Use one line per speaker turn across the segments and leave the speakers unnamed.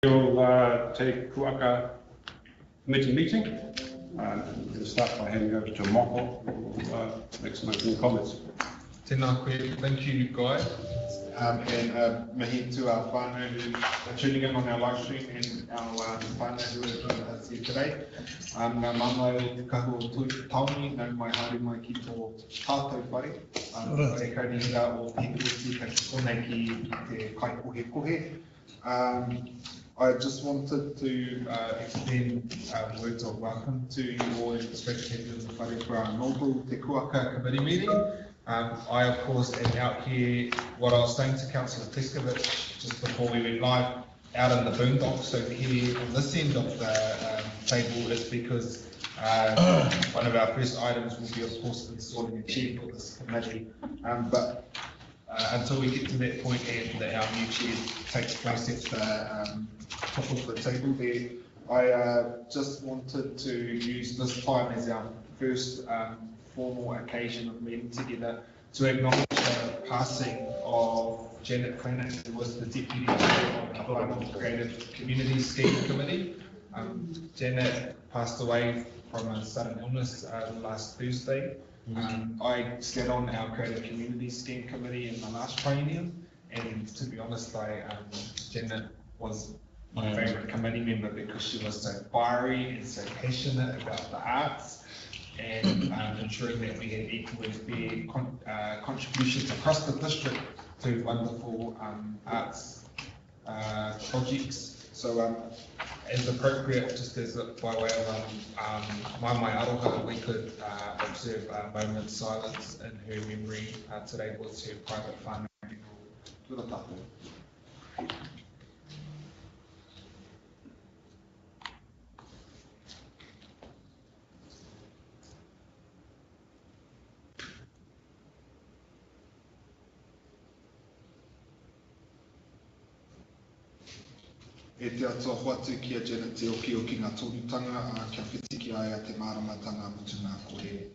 Te Kuaka Committee Meeting. We'll start by handing over to Moko, who will make some opening comments.
Tēnā koe, thank you guys. And mahi to our whānau who are tuning in on our live stream and our whānau who are joining us here today. Ngā mana te kahu o tauni, nau mai haere mai ki tō tātou whare. E kaurihira o te hiruti ka konei ki te kaikohe. I just wanted to extend words of welcome to you all in respective of the whare for our inaugural Te Kuaka Committee Meeting. I, of course, am out here, what I was saying to Councillor Teskovich just before we went live, out in the boondocks over here on this end of the table is because one of our first items will be, of course, installing a chair for this committee. But until we get to that point and our new chair takes place at the top of the table there, I just wanted to use this time as our first formal occasion of meeting together to acknowledge the passing of Janet Cranach, who was the Deputy Chair of the Creative Community Scheme Committee. Janet passed away from a sudden illness last Thursday. I sat on our Creative Community Scheme Committee in the last triennium, and to be honest, Janet was my favourite committee member because she was so fiery and so passionate about the arts and ensuring that we had equal and fair contributions across the district to wonderful arts projects. So as appropriate, just as by way of mai aroha, we could observe a moment's silence in her memory. Today was her private whānau funeral.
E te atoa hoatu ki a Janet te oki o ki ngā tōnutanga, kia whiti ki ai a te māramatanga mutu ngā kore.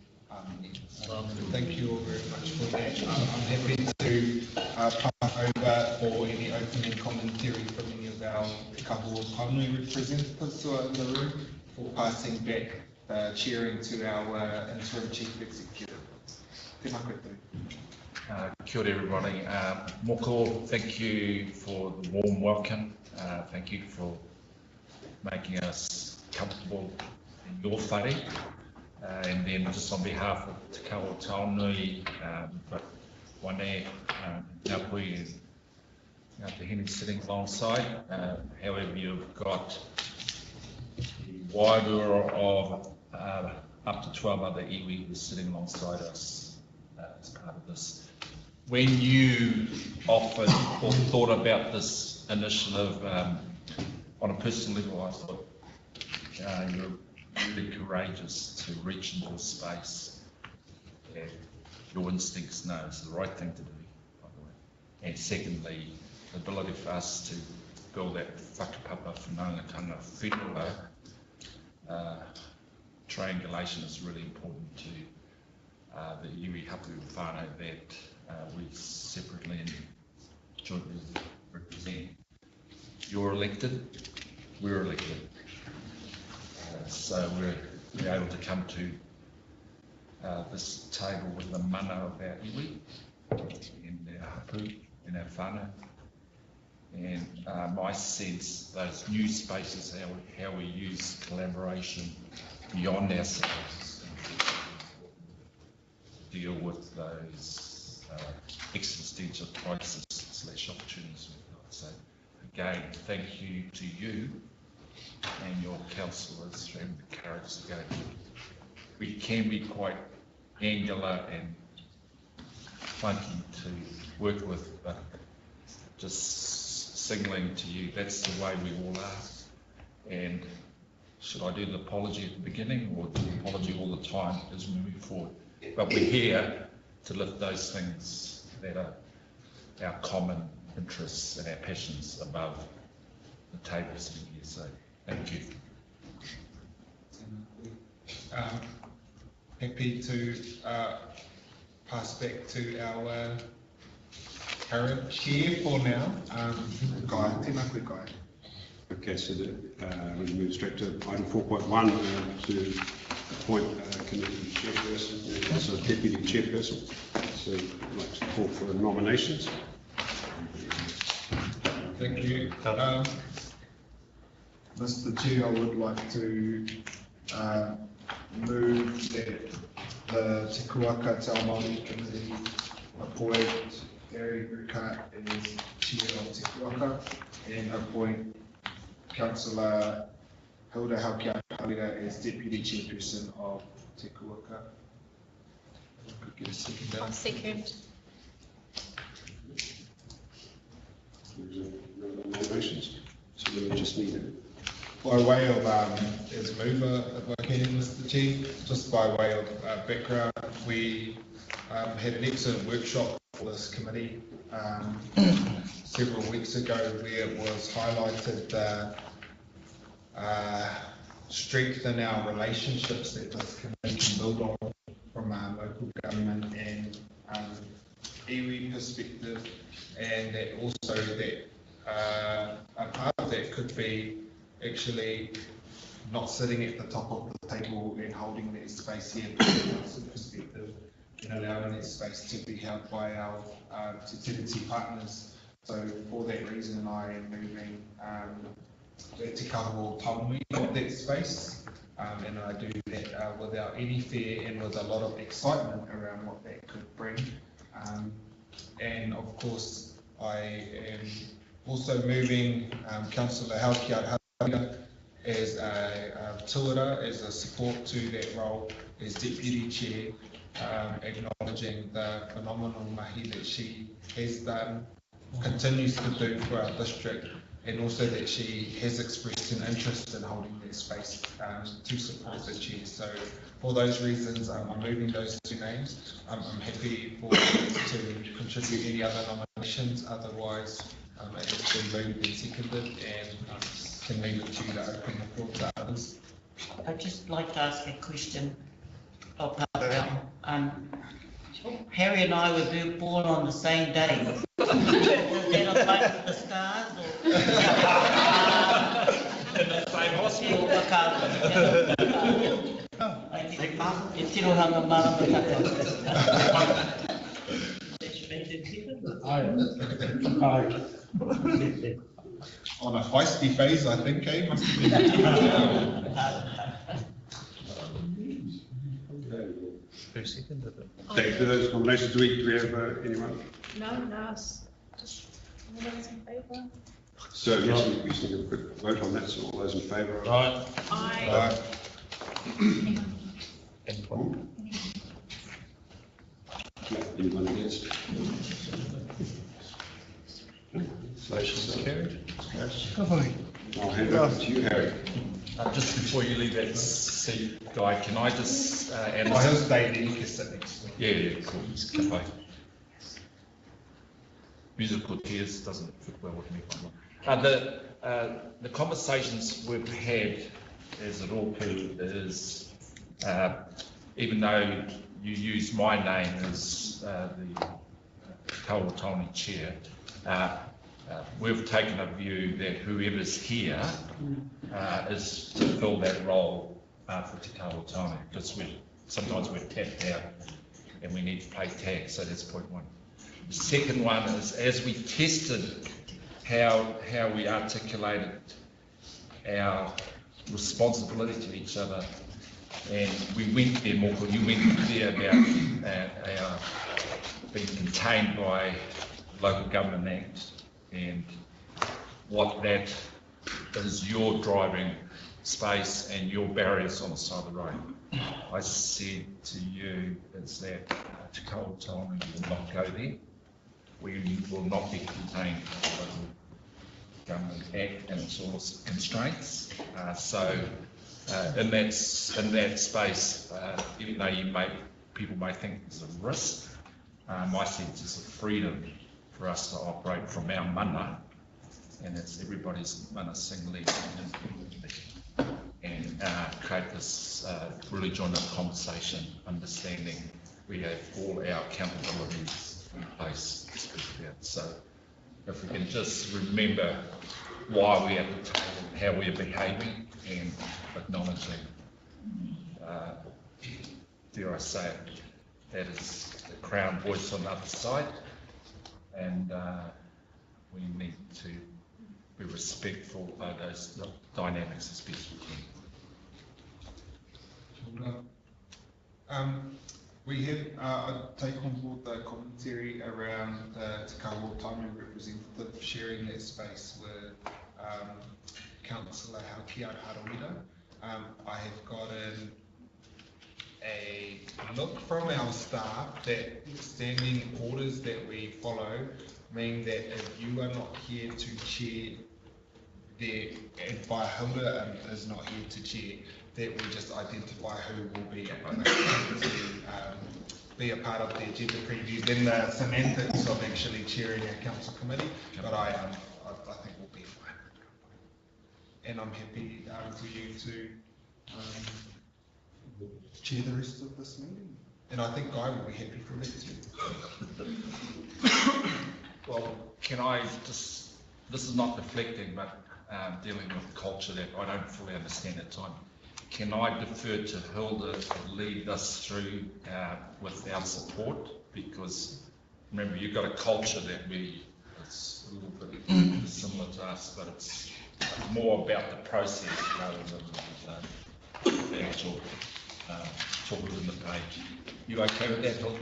Thank you all very much for that. I'm happy to pass over for any opening commentary from any of our kahu Taunui representatives who are in the room, for passing back chairing to our interim chief executive. Tēnā koe tō.
Kia ora everybody. Moko, thank you for the warm welcome. Thank you for making us comfortable in your whare. And then just on behalf of Te Kaua Taunui, but Wane, Ngāpui and Ngā Tehini sitting alongside. However, you've got the wider of up to 12 other iwi who are sitting alongside us as part of this. When you offered or thought about this initiative, on a personal level, I thought you're really courageous to reach into a space that your instincts know is the right thing to do, by the way. And secondly, the ability for us to build that whakapapa whanaungatanga whenua triangulation is really important to the iwi hapu whānau that we separately and jointly represent. You're elected, we're elected. So we're able to come to this table with the mana of our iwi and our hapu and our whānau. And my sense, those new spaces, how we use collaboration beyond ourselves to deal with those existential crisis / opportunities we've got. So again, thank you to you and your councillors for having the courage to go. We can be quite angular and funky to work with, but just signalling to you that's the way we all are. And should I do the apology at the beginning or do the apology all the time as we move forward? But we're here to lift those things that are our common interests and our passions above the table sitting here. So thank you.
Happy to pass back to our current chair for now.
Guy, tēnā koe Guy.
Okay, so we move straight to item 4.1 to appoint committee chairperson and also deputy chairperson. So I'd like to call for nominations.
Thank you. Mr. Chair, I would like to move that the Te Kuaka Te Ao Māori Committee appoint Gary Burkhardt as Chair of Te Kuaka and appoint Councillor Hilda Haukiaka as Deputy Chairperson of Te Kuaka. Could get a second down.
I'll second.
Nominations. So we just need it.
By way of, as a mover, if I can, Mr. Chair, just by way of background, we had an excellent workshop for this committee several weeks ago where it was highlighted the strength in our relationships that this committee can build on from a local government and iwi perspective, and that also that a part of that could be actually not sitting at the top of the table and holding that space here from a perspective and allowing that space to be held by our Te Tiriti partners. So for that reason, I am moving Te Kaho Taumui of that space, and I do that without any fear and with a lot of excitement around what that could bring. And of course, I am also moving Councillor Haukiaka as a tuara, as a support to that role as Deputy Chair, acknowledging the phenomenal mahi that she has done, continues to do for our district, and also that she has expressed an interest in holding that space to support the Chair. So for those reasons, I'm moving those two names. I'm happy for to contribute any other nominations, otherwise it has been moved and seconded, and can leave it to you to open the floor to others.
I'd just like to ask a question of Harry and I were born on the same day. Does that apply to the stars or?
In the same hospital.
E tirohanga maramataka.
Aye.
On a feisty phase, I think, must have been.
Okay, for those nominations, do we have anyone?
No, just all those in favour?
So yes, we just need a quick vote on that. So all those in favour?
Right.
Aye.
Anyone against?
Motion carried.
I'll hand over to you, Harry.
Just before you leave that seat, Guy, can I just add?
I have stayed there, you can sit next to me.
Yeah, cool. Come by. Musical chairs doesn't fit well with me. The conversations we've had as a rōpū is, even though you use my name as the Kauratauni chair, we've taken a view that whoever's here is to fill that role for Te Kauratauni, because sometimes we're tapped out and we need to play tag, so that's point one. The second one is, as we tested how we articulated our responsibility to each other, and we went there, Moko, you went there about our being contained by Local Government Act and what that is your driving space and your barriers on the side of the road. I said to you is that Te Kauratauni will not go there. We will not be contained by the Local Government Act and its all constraints. In that space, even though people may think there's a risk, my sense is a freedom for us to operate from our mana, and it's everybody's mana singly and create this really joined up conversation, understanding we have all our accountabilities in place to speak about. So if we can just remember why we're at the table, how we're behaving, and acknowledging, dare I say it, that is the Crown voice on the other side, and we need to be respectful of those dynamics as best we can.
We have take on board the commentary around the Te Kuaka representative sharing that space with Councillor Haukia Harawira. I have gotten a look from our staff that standing orders that we follow mean that if you are not here to chair, and by Hilda is not here to chair, that we just identify who will be be a part of the agenda preview, then the semantics of actually chairing our council committee, but I think we'll be fine. And I'm happy for you to chair the rest of this meeting. And I think Guy will be happy for that too.
Well, can I just, this is not deflecting, but dealing with culture that I don't fully understand at times. Can I defer to Hilda to lead us through with our support? Because remember, you've got a culture that it's a little bit similar to us, but it's more about the process rather than the actual talk within the page. You okay with that, Hilda?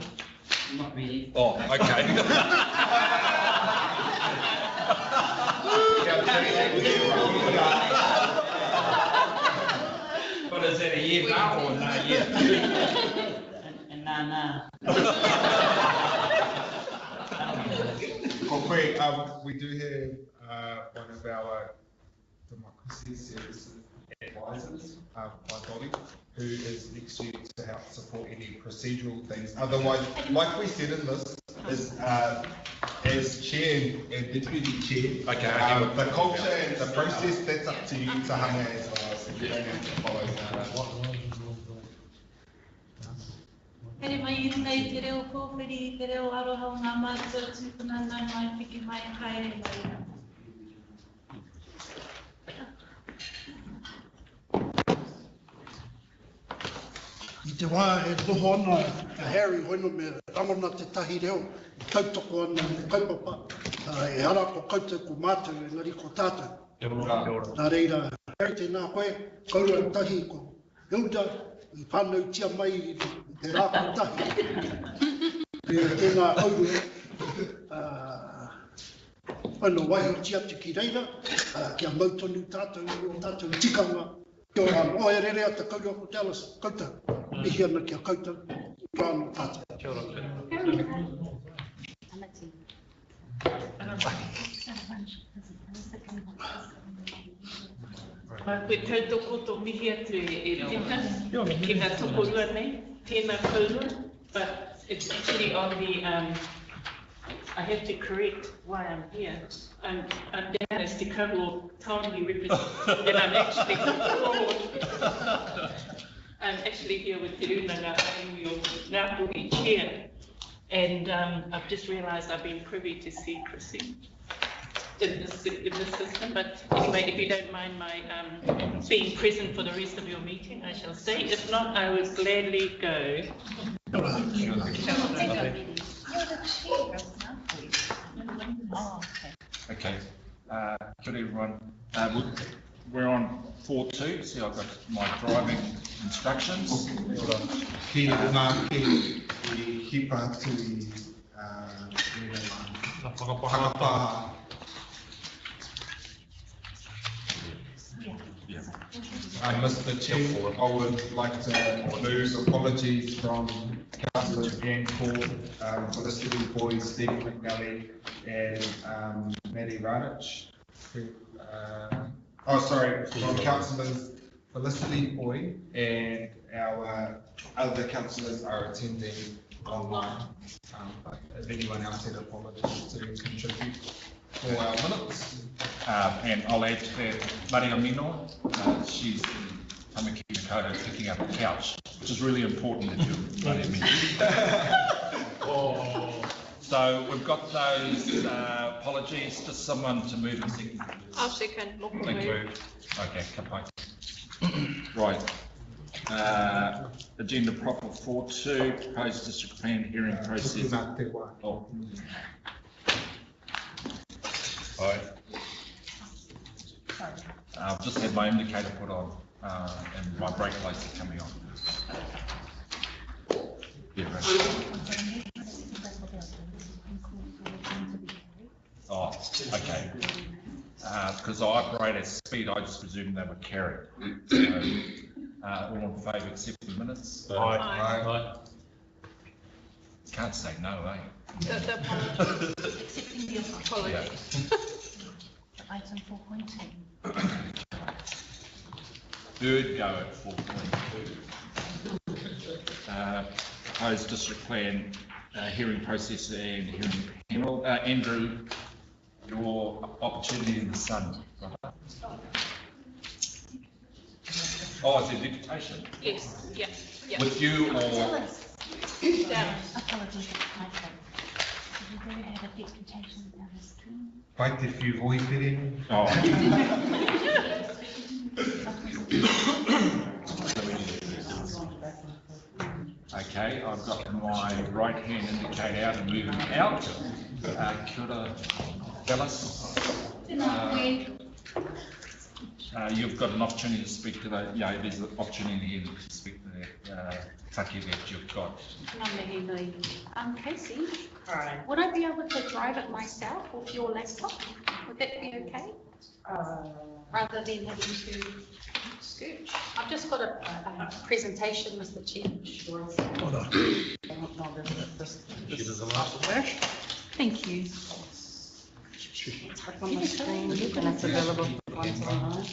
Not really.
Oh, okay. But is that a yeah, no, or no, yeah?
And nah.
We do have one of our democracy services advisors, by Dolly, who is next year to help support any procedural things. Otherwise, like we said in this, is as chair and deputy chair,
okay,
the culture and the process, that's up to you to hang as well. So you don't have to follow that.
Pere mai I runga I te reo kōwhiri, I te reo aroha o ngā mātua tūpuna nai mai whiki mai kai mai.
I te wā e noho ana a Harry hoino me rangona te tahi reo, I kautoko ana me kaupapa, e ara ko koutou ko mātou e ngari ko tātou. Nā reira, Harry tēnā koe, kaura tahi ko Hilda, I whānau tia mai I te rāko tahi. Tēnā kauru whānau waiho tia te ki reira, kia mautonu tātou tikanga. Kia ora, o e rere a te kaura ko te alas, koutou. Mihi ana kia koutou, rāno tātou. Kia ora.
Koe tautoko tō mihi atu e tika, ki ngā toko rua nei, tēnā kaurua, but it's actually on the, I have to correct why I'm here. I'm down as Te Kuaka Taonui representative, and I'm actually abroad. I'm actually here with Te Runanga, I'm your Ngāpuhi chair, and I've just realised I've been privy to secrecy in the system, but anyway, if you don't mind my being present for the rest of your meeting, I shall stay. If not, I would gladly go.
Okay. Good everyone. We're on 4.2, see I've got my driving instructions.
Ki ngā ki hipa tui whakapā. Mr. Chair, I would like to lose apologies from Councillor Jan Paul, Felicity Boy, Stephen McNally, and Maddie Radich. From Councillors Felicity Boy, and our other councillors are attending online. But if anyone else had apologies to contribute for our minutes.
And I'll add to that, Maria Mino, she's in Tamaki Dakota picking up a couch, which is really important that you're Maria Mino. So we've got those apologies. Just someone to move and second.
I'll second. Moko
Thank you.
move.
Okay, kapai. Right. Agenda proper 4.2, proposed district plan hearing process. Oh. Right. I've just had my indicator put on and my brake lights are coming on. Yeah, right. Oh, okay. Because I operate at speed, I just presumed they were carried. So, all in favour, accept the minutes?
Aye.
Can't say no, eh?
The apologies. Accepting the apologies.
Item 4.2.
Third go at 4.2. Proposed district plan hearing process and hearing panel. Andrew, your opportunity in the sun. Oh, it's a deputation.
Yes, yeah, yeah.
With you or?
Down.
Apologies, my fault. We do have a deputation down the stream.
Vai te whiu hoi pere.
Oh. Okay, I've got my right hand indicator out and moving out. Kia ora, Dallas. You've got an opportunity to speak to that. Yeah, there's an opportunity here to speak to that take that you've got.
Casey, would I be able to drive it myself with your laptop? Would that be okay? Rather than having to scooch. I've just got a presentation, Mr. Chair. Thank you.
On the screen, and it's available once online.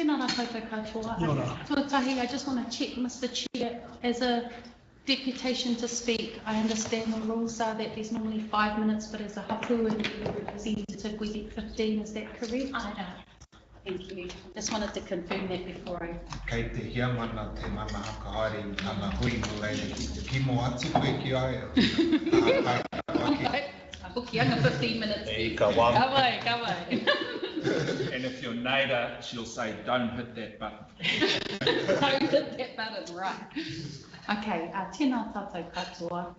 Tēnā rā koutou katoa. Tuatahi, I just want to check, Mr. Chair, as a deputation to speak, I understand the rules are that there's normally 5 minutes, but as a hapu and representative, we get 15, is that correct?
I know.
Thank you. Just wanted to confirm that before I...
Kei te hia mana te mana haka haere ana hui mo leile ki te kimo atu koe ki aia.
Hokianga 15 minutes.
Ka
wai.
And if you're Nader, she'll say, don't hit that button.
Don't hit that button, right. Okay, tēnā tātou katoa.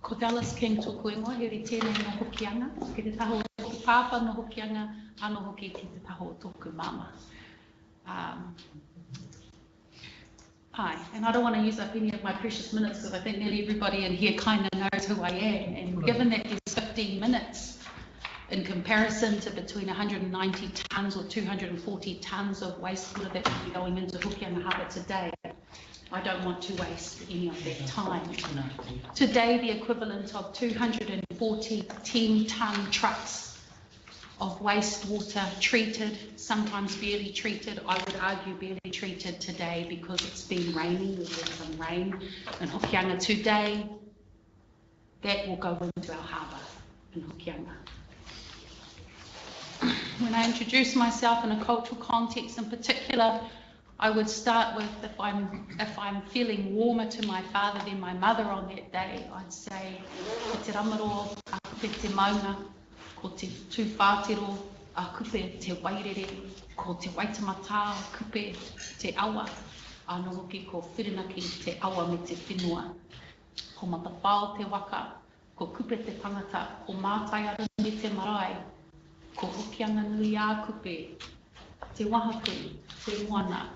Ko Dallas King tōku ingoa, here tēnei no hokianga, ke te taho ki pāpā no hokianga, ano hoki ki te taho tōku mama. And I don't want to use up any of my precious minutes because I think nearly everybody in here kind of knows who I am. And given that there's 15 minutes in comparison to between 190 tonnes or 240 tonnes of wastewater that will be going into Hokianga Harbour today, I don't want to waste any of that time. Today, the equivalent of 240 10-tonne trucks of wastewater treated, sometimes barely treated, I would argue barely treated today because it's been raining, there's been some rain in Hokianga today, that will go into our harbour in Hokianga. When I introduce myself in a cultural context in particular, I would start with if I'm feeling warmer to my father than my mother on that day, I'd say, te ramaro, kupe te maunga, ko te tūwhātero, kupe te wairere, ko te waitamata, kupe te awa, anō hoki ko whirinaki te awa me te whenua. Ko matawhao te waka, ko kupe te tangata, ko mātai ara me te marae, ko hokianga nui a kupe, te wahaku, te moana.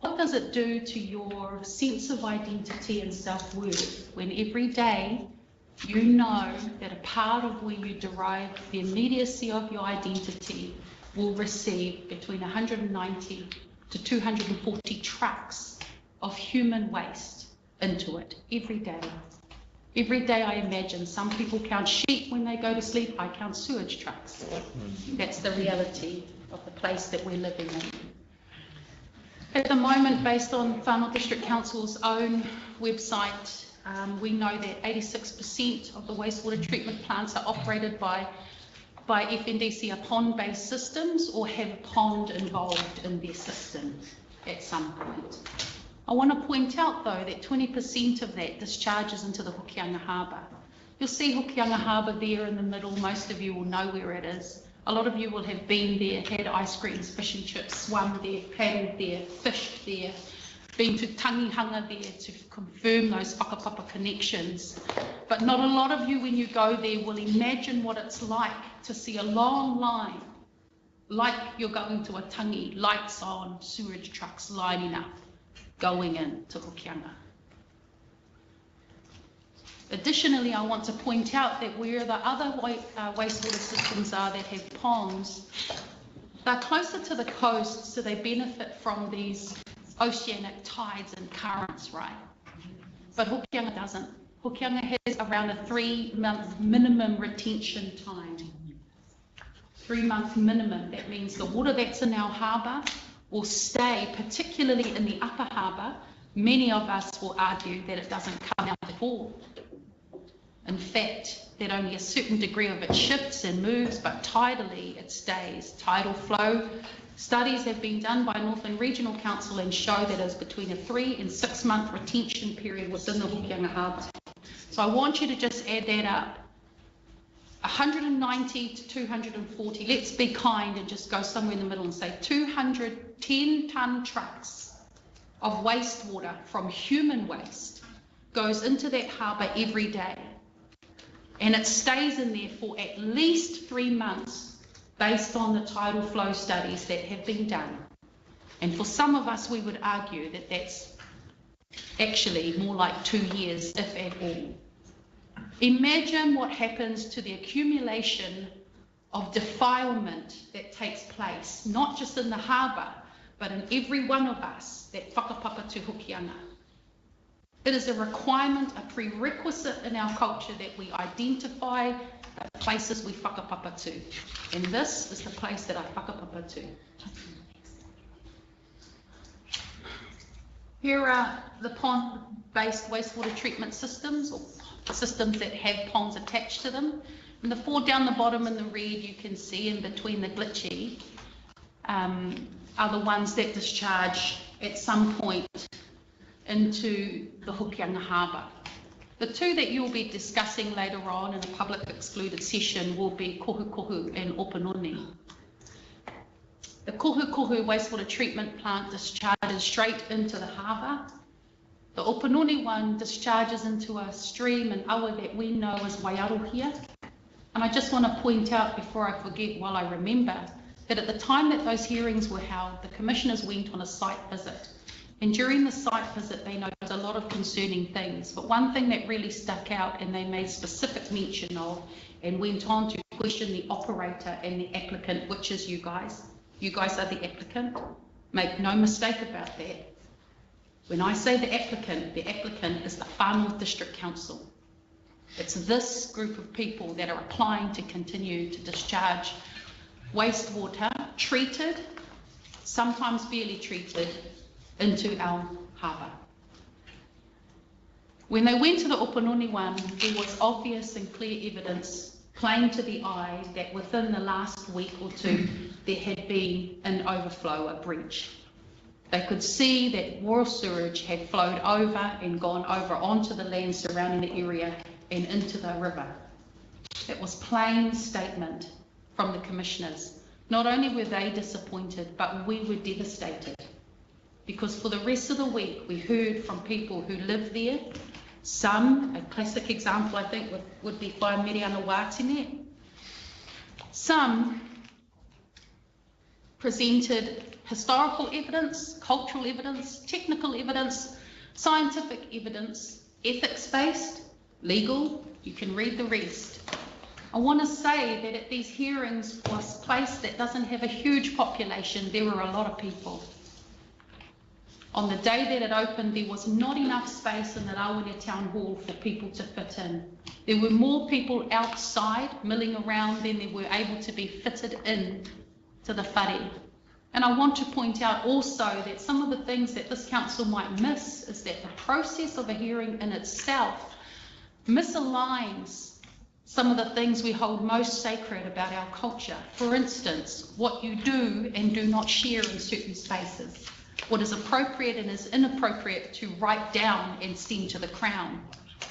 What does it do to your sense of identity and self-worth when every day you know that a part of where you derive the immediacy of your identity will receive between 190 to 240 trucks of human waste into it every day? Every day I imagine some people count sheep when they go to sleep, I count sewage trucks. That's the reality of the place that we're living in. At the moment, based on Whanau District Council's own website, We know that 86% of the wastewater treatment plants are operated by FNDC are pond-based systems or have a pond involved in their system at some point. I want to point out though that 20% of that discharges into the Hokianga Harbour. You'll see Hokianga Harbour there in the middle. Most of you will know where it is. A lot of you will have been there, had ice creams, fish and chips, swum there, paddled there, fished there, been to tangihanga there to confirm those whakapapa connections. But not a lot of you, when you go there, will imagine what it's like to see a long line, like you're going to a tangi, lights on, sewage trucks lining up, going in to Hokianga. Additionally, I want to point out that where the other wastewater systems are that have ponds, they're closer to the coast, so they benefit from these oceanic tides and currents, right? But Hokianga doesn't. Hokianga has around a 3-month minimum retention time. 3-month minimum. That means the water that's in our harbour will stay, particularly in the upper harbour. Many of us will argue that it doesn't come out at all. In fact, that only a certain degree of it shifts and moves, but tidally it stays. Tidal flow studies have been done by Northern Regional Council and show that there's between a 3 and 6 month retention period within the Hokianga Harbour. So I want you to just add that up. 190 to 240, let's be kind and just go somewhere in the middle and say 210-tonne trucks of wastewater from human waste goes into that harbour every day. And it stays in there for at least 3 months based on the tidal flow studies that have been done. And for some of us, we would argue that that's actually more like 2 years, if at all. Imagine what happens to the accumulation of defilement that takes place, not just in the harbour, but in every one of us that whakapapa to Hokianga. It is a requirement, a prerequisite in our culture that we identify the places we whakapapa to. And this is the place that I whakapapa to. Here are the pond-based wastewater treatment systems, or systems that have ponds attached to them. And the 4 down the bottom in the red you can see in between the glitchy are the ones that discharge at some point into the Hokianga Harbour. The 2 that you'll be discussing later on in a public excluded session will be Kohu Kohu and Opanoni. The Kohu Kohu wastewater treatment plant discharges straight into the harbour. The Opanoni one discharges into a stream in Awa that we know as Waiarohia. And I just want to point out before I forget while I remember that at the time that those hearings were held, the commissioners went on a site visit. And during the site visit, they noticed a lot of concerning things. But one thing that really stuck out, and they made specific mention of, and went on to question the operator and the applicant, which is you guys. You guys are the applicant. Make no mistake about that. When I say the applicant is the Far North District Council. It's this group of people that are applying to continue to discharge wastewater, treated, sometimes barely treated, into our harbour. When they went to the Opanoni one, there was obvious and clear evidence, plain to the eye, that within the last week or 2, there had been an overflow, a breach. They could see that raw sewage had flowed over and gone over onto the land surrounding the area and into the river. It was plain statement from the commissioners. Not only were they disappointed, but we were devastated. Because for the rest of the week, we heard from people who live there. Some, a classic example I think would be Whaimiri Watine. Some presented historical evidence, cultural evidence, technical evidence, scientific evidence, ethics-based, legal, you can read the rest. I want to say that at these hearings, for a place that doesn't have a huge population, there were a lot of people. On the day that it opened, there was not enough space in the Rawene Town Hall for people to fit in. There were more people outside milling around than there were able to be fitted in to the whare. And I want to point out also that some of the things that this council might miss is that the process of a hearing in itself misaligns some of the things we hold most sacred about our culture. For instance, what you do and do not share in certain spaces, what is appropriate and is inappropriate to write down and send to the Crown.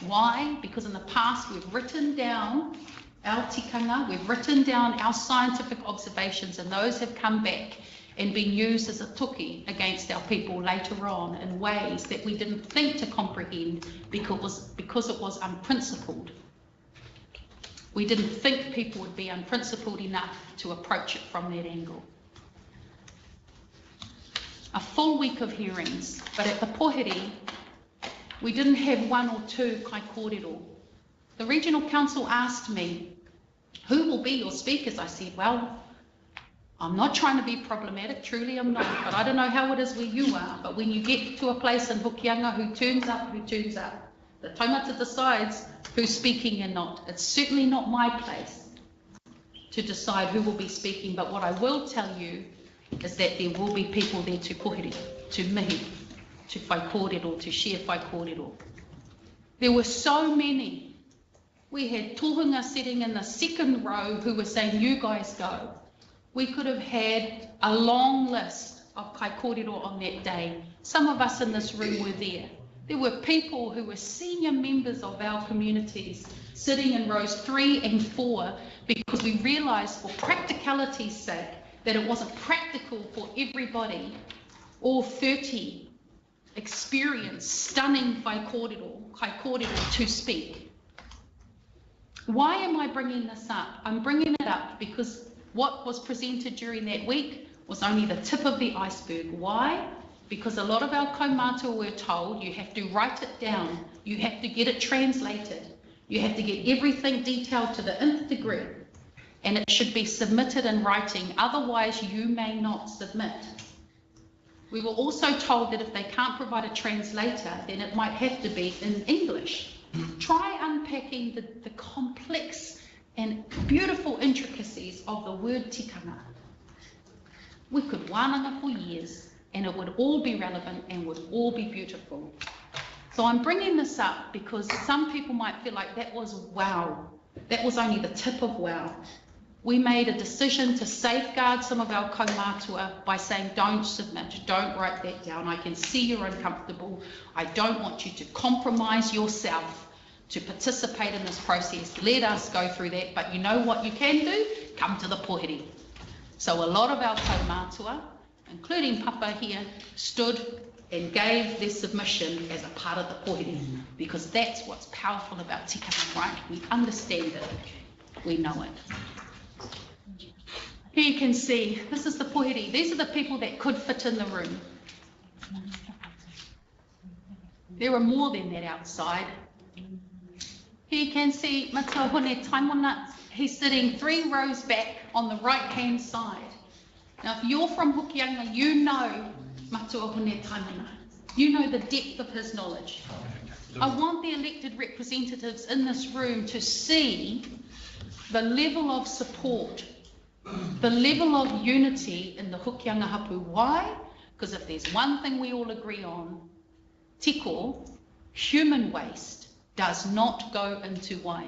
Why? Because in the past we've written down our tikanga, we've written down our scientific observations, and those have come back and been used as a tuki against our people later on in ways that we didn't think to comprehend because it was unprincipled. We didn't think people would be unprincipled enough to approach it from that angle. A full week of hearings, but at the Pohiri, we didn't have one or two kai kōrero. The Regional Council asked me, who will be your speakers? I said, well, I'm not trying to be problematic, truly I'm not, but I don't know how it is where you are, but when you get to a place in Hokianga, who turns up, the taumata decides who's speaking and not. It's certainly not my place to decide who will be speaking, but what I will tell you is that there will be people there to pohiri, to mihi, to whai kōrero, to share whai kōrero. There were so many. We had tohunga sitting in the second row who were saying, you guys go. We could have had a long list of kai kōrero on that day. Some of us in this room were there. There were people who were senior members of our communities sitting in rows 3 and 4 because we realised for practicality's sake that it wasn't practical for everybody, all 30 experienced, stunning kai kōrero to speak. Why am I bringing this up? I'm bringing it up because what was presented during that week was only the tip of the iceberg. Why? Because a lot of our kaumātua were told you have to write it down, you have to get it translated, you have to get everything detailed to the nth degree, and it should be submitted in writing, otherwise you may not submit. We were also told that if they can't provide a translator, then it might have to be in English. Try unpacking the complex and beautiful intricacies of the word tikanga. We could wānanga for years, and it would all be relevant and would all be beautiful. So I'm bringing this up because some people might feel like that was wow. That was only the tip of wow. We made a decision to safeguard some of our kaumātua by saying don't submit, don't write that down. I can see you're uncomfortable. I don't want you to compromise yourself to participate in this process. Let us go through that, but you know what you can do? Come to the pohiri. So a lot of our kaumātua, including Papa here, stood and gave their submission as a part of the pohiri, because that's what's powerful about tikanga, right? We understand it, we know it. Here you can see, this is the pohiri. These are the people that could fit in the room. There are more than that outside. Here you can see Matua Hone Taimona. He's sitting 3 rows back on the right-hand side. Now, if you're from Hokianga, you know Matua Hone Taimona. You know the depth of his knowledge. I want the elected representatives in this room to see the level of support, the level of unity in the Hokianga hapu. Why? Because if there's one thing we all agree on, tiko, human waste, does not go into wai.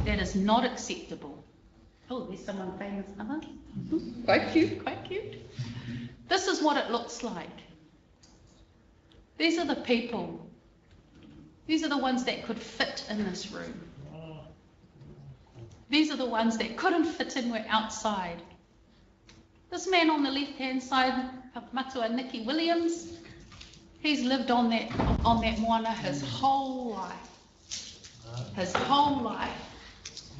That is not acceptable. Oh, there's someone famous. Quite cute, quite cute. This is what it looks like. These are the people. These are the ones that could fit in this room. These are the ones that couldn't fit in, were outside. This man on the left-hand side, Matua Nicky Williams, he's lived on that moana his whole life. His whole life.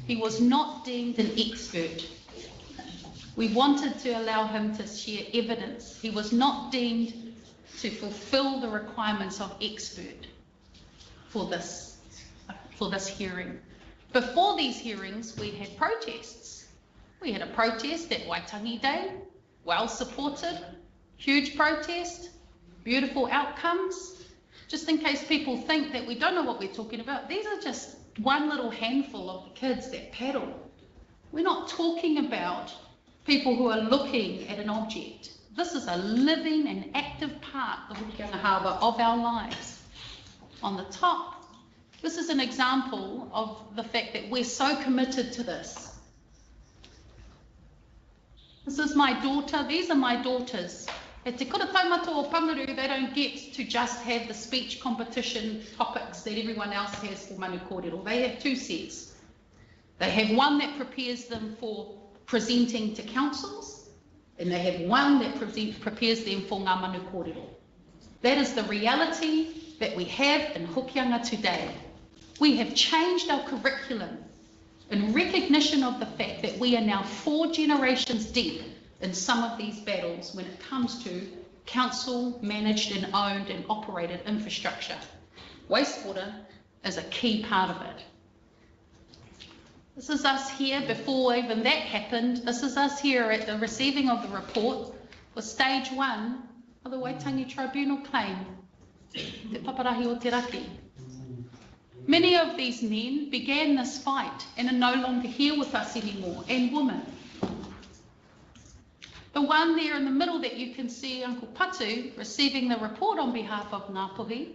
He was not deemed an expert. We wanted to allow him to share evidence. He was not deemed to fulfill the requirements of expert for this hearing. Before these hearings, we had protests. We had a protest at Waitangi Day, well supported, huge protest, beautiful outcomes. Just in case people think that we don't know what we're talking about, these are just one little handful of kids that paddle. We're not talking about people who are looking at an object. This is a living and active part of Hokianga Harbour of our lives. On the top, this is an example of the fact that we're so committed to this. This is my daughter, these are my daughters. At Te Kura Taumata o Pangaru, they don't get to just have the speech competition topics that everyone else has for manu kōrero. They have two sets. They have one that prepares them for presenting to councils, and they have one that prepares them for ngā manu kōrero. That is the reality that we have in Hokianga today. We have changed our curriculum in recognition of the fact that we are now 4 generations deep in some of these battles when it comes to council managed and owned and operated infrastructure. Wastewater is a key part of it. This is us here before even that happened. This is us here at the receiving of the report for stage 1 of the Waitangi Tribunal claim, Te Paparahi o Te Raki. Many of these men began this fight and are no longer here with us anymore, and women. The one there in the middle that you can see, Uncle Patu, receiving the report on behalf of Ngāpuhi,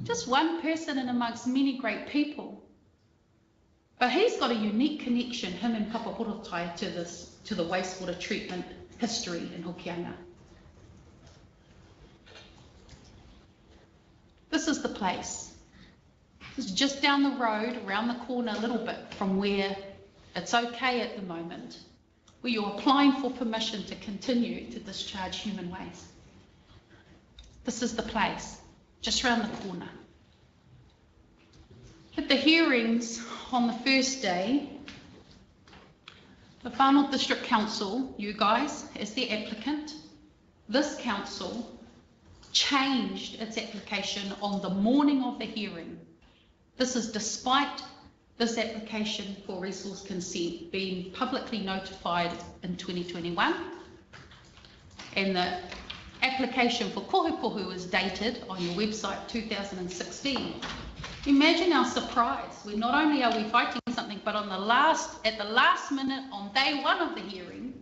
just one person in amongst many great people. But he's got a unique connection, him and Papa Horotai, to the wastewater treatment history in Hokianga. This is the place. This is just down the road, around the corner a little bit from where it's okay at the moment, where you're applying for permission to continue to discharge human waste. This is the place, just around the corner. At the hearings on the first day, the Whanau District Council, you guys, as the applicant, this council changed its application on the morning of the hearing. This is despite this application for resource consent being publicly notified in 2021, and the application for kohukohu is dated on your website 2016. Imagine our surprise when not only are we fighting something, but at the last minute on day 1 of the hearing,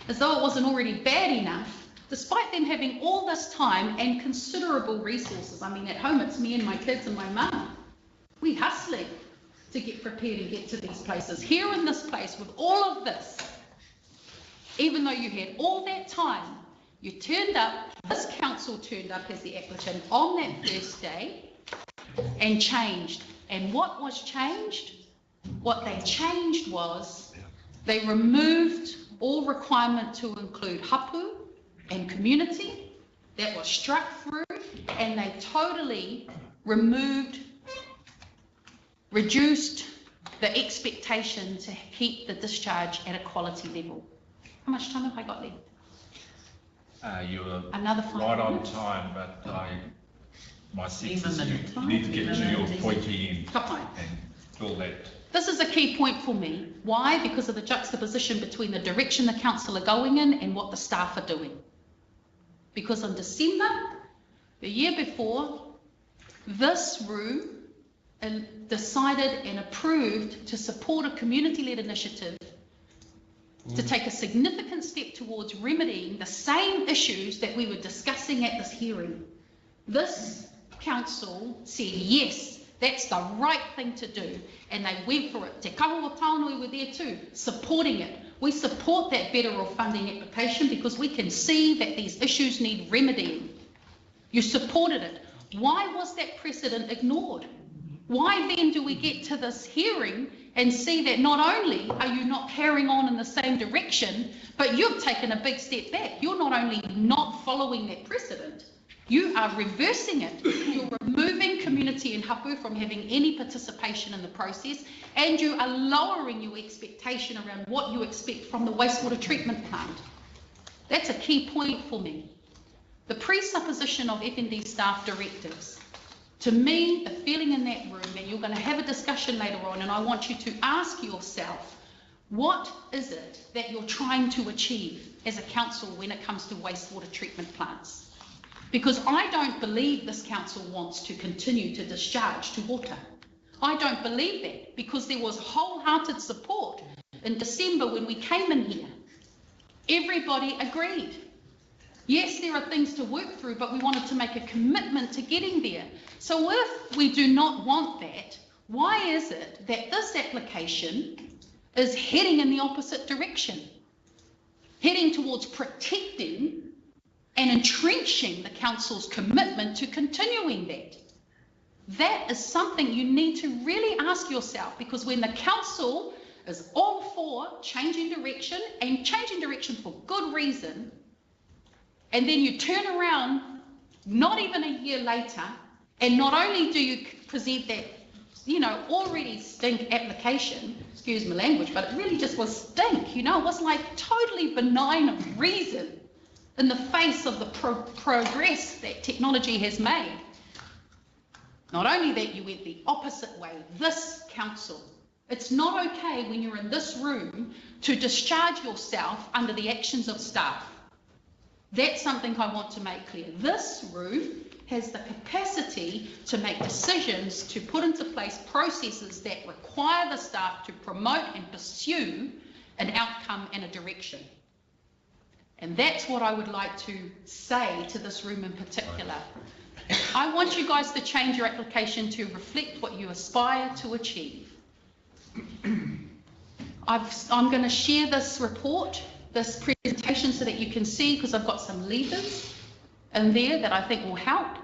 as though it wasn't already bad enough, despite them having all this time and considerable resources. I mean, at home it's me and my kids and my mum. We hustling to get prepared and get to these places. Here in this place with all of this, even though you had all that time, you turned up, this council turned up as the applicant on that first day and changed. And what was changed? What they changed was they removed all requirement to include hapu and community. That was struck through, and they totally reduced the expectation to keep the discharge at a quality level. How much time have I got left?
You were
Another 5
right on
minutes?
time, but my sense
Even
is
minute.
you need to get to your pointy end
Fine.
and fill that.
This is a key point for me. Why? Because of the juxtaposition between the direction the council are going in and what the staff are doing. Because in December, the year before, this room decided and approved to support a community-led initiative to take a significant step towards remedying the same issues that we were discussing at this hearing. This council said, yes, that's the right thing to do, and they went for it. Te Kaho o Taonui were there too, supporting it. We support that federal funding application because we can see that these issues need remedying. You supported it. Why was that precedent ignored? Why then do we get to this hearing and see that not only are you not carrying on in the same direction, but you've taken a big step back. You're not only not following that precedent, you are reversing it. You're removing community and hapu from having any participation in the process, and you are lowering your expectation around what you expect from the wastewater treatment plant. That's a key point for me. The presupposition of FND staff directives. To me, the feeling in that room, and you're going to have a discussion later on, and I want you to ask yourself, what is it that you're trying to achieve as a council when it comes to wastewater treatment plants? Because I don't believe this council wants to continue to discharge to water. I don't believe that, because there was wholehearted support in December when we came in here Everybody agreed. Yes, there are things to work through, but we wanted to make a commitment to getting there. So if we do not want that, why is it that this application is heading in the opposite direction? Heading towards protecting and entrenching the council's commitment to continuing that. That is something you need to really ask yourself, because when the council is all for changing direction and changing direction for good reason, and then you turn around not even a year later, and not only do you present that, you know, already stink application, excuse my language, but it really just was stink, you know, it was like totally benign reason in the face of the progress that technology has made. Not only that, you went the opposite way, this council. It's not okay when you're in this room to discharge yourself under the actions of staff. That's something I want to make clear. This room has the capacity to make decisions, to put into place processes that require the staff to promote and pursue an outcome and a direction. And that's what I would like to say to this room in particular. I want you guys to change your application to reflect what you aspire to achieve. I'm going to share this report, this presentation, so that you can see, because I've got some levers in there that I think will help.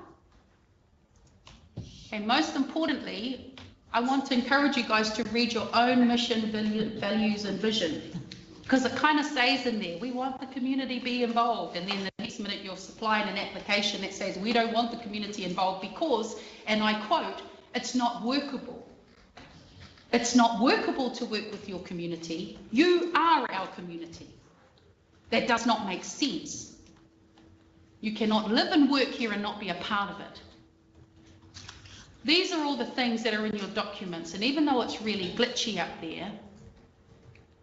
And most importantly, I want to encourage you guys to read your own mission, values and vision, because it kind of stays in there. We want the community to be involved, and then the next minute you're supplying an application that says we don't want the community involved because, and I quote, it's not workable. It's not workable to work with your community. You are our community. That does not make sense. You cannot live and work here and not be a part of it. These are all the things that are in your documents, and even though it's really glitchy up there,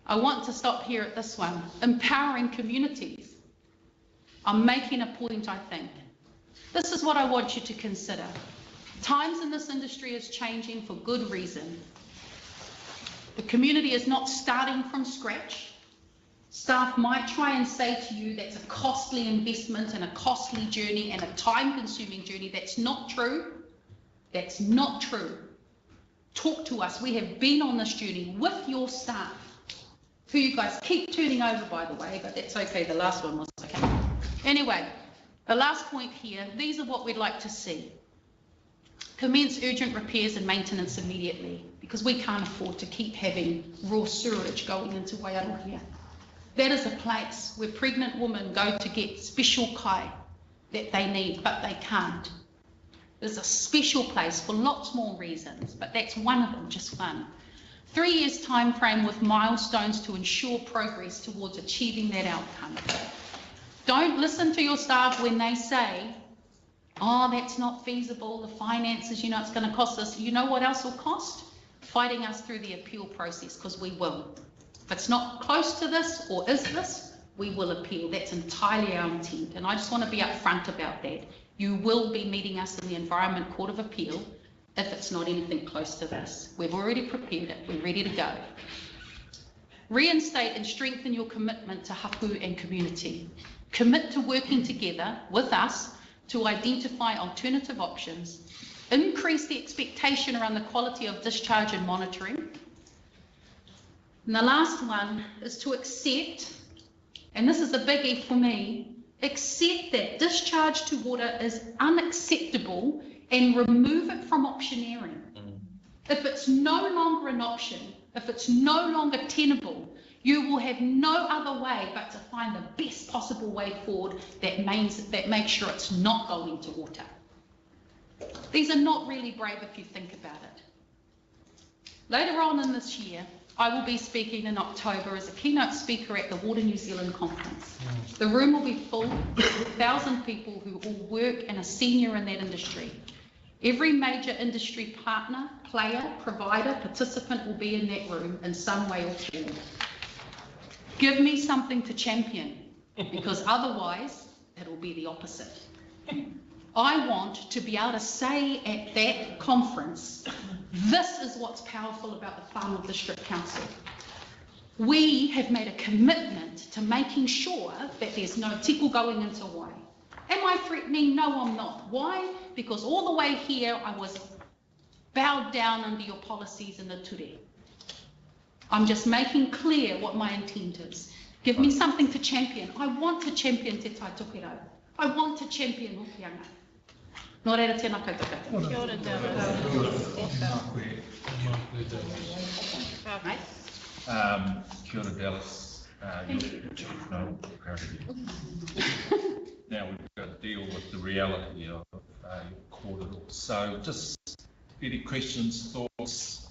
I want to stop here at this one, empowering communities. I'm making a point, I think. This is what I want you to consider. Times in this industry is changing for good reason. The community is not starting from scratch. Staff might try and say to you that's a costly investment and a costly journey and a time-consuming journey. That's not true. That's not true. Talk to us. We have been on this journey with your staff, who you guys keep turning over, by the way, but that's okay. The last one was okay. Anyway, the last point here, these are what we'd like to see. Commence urgent repairs and maintenance immediately, because we can't afford to keep having raw sewerage going into Waiarohia. That is a place where pregnant women go to get special kai that they need, but they can't. There's a special place for lots more reasons, but that's one of them, just one. 3 years time frame with milestones to ensure progress towards achieving that outcome. Don't listen to your staff when they say, oh, that's not feasible, the finances, you know, it's going to cost us. You know what else will cost? Fighting us through the appeal process, because we will. If it's not close to this or is this, we will appeal. That's entirely our intent, and I just want to be upfront about that. You will be meeting us in the Environment Court of Appeal if it's not anything close to this. We've already prepared it. We're ready to go. Reinstate and strengthen your commitment to hapu and community. Commit to working together with us to identify alternative options. Increase the expectation around the quality of discharge and monitoring. And the last one is to accept, and this is a biggie for me, accept that discharge to water is unacceptable and remove it from optioneering. If it's no longer an option, if it's no longer tenable, you will have no other way but to find the best possible way forward that makes sure it's not going to water. These are not really brave if you think about it. Later on in this year, I will be speaking in October as a keynote speaker at the Water New Zealand conference. The room will be full, 1,000 people who all work and are senior in that industry. Every major industry partner, player, provider, participant will be in that room in some way or form. Give me something to champion, because otherwise it will be the opposite. I want to be able to say at that conference, this is what's powerful about the Whānau District Council. We have made a commitment to making sure that there's no tiku going into Wai. Am I threatening? No, I'm not. Why? Because all the way here, I was bowed down under your policies in the ture. I'm just making clear what my intent is. Give me something to champion. I want to champion Te Tai Tokerau. I want to champion Hokianga. Nō reira tēnā koutou katoa.
Kia ora,
Kia ora, Dallas. No, now we've got to deal with the reality of your corridor. So just any questions, thoughts?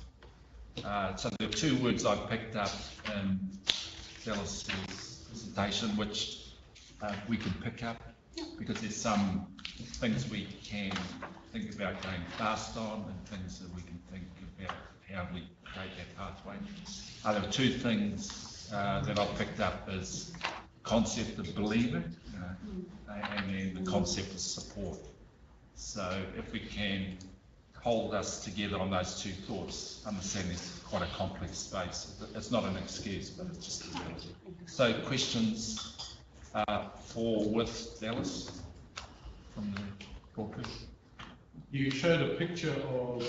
So there are two words I picked up in Dallas's presentation, which we can pick up, because there's some things we can think about going fast on and things that we can think about how we create that pathway. There are two things that I've picked up is concept of believing, and then the concept of support. So if we can hold us together on those two thoughts, understand it's quite a complex space. It's not an excuse, but it's just a reality. So questions for with Dallas from the corporate?
You showed a picture of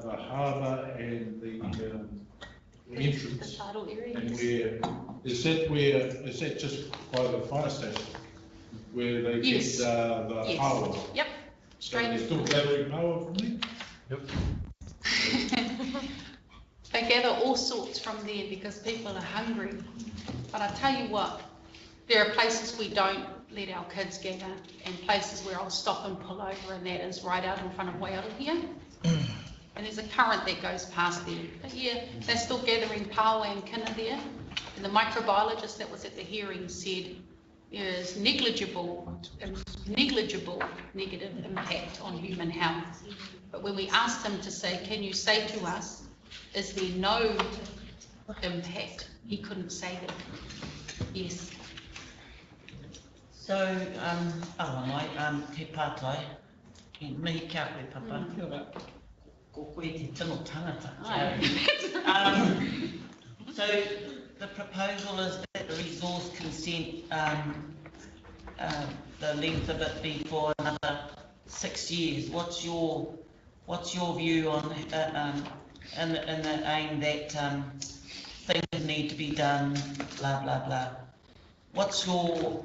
the harbour and the entrance.
The tidal area.
And is that just by the fire station where they
Yes.
get the power?
Yep.
So they're still gathering power from there?
Yep.
They gather all sorts from there because people are hungry. But I tell you what, there are places we don't let our kids gather, and places where I'll stop and pull over, and that is right out in front of Waiaro here. And there's a current that goes past there. But yeah, they're still gathering power and kina there. And the microbiologist that was at the hearing said there is negligible negative impact on human health. But when we asked him to say, can you say to us, is there no impact? He couldn't say that. Yes.
So, te pātai, he mihi kia koe papa. Ko koe te tino tangata. So the proposal is that the resource consent, the length of it be for another 6 years. What's your view on in the aim that things need to be done, blah blah blah. What's your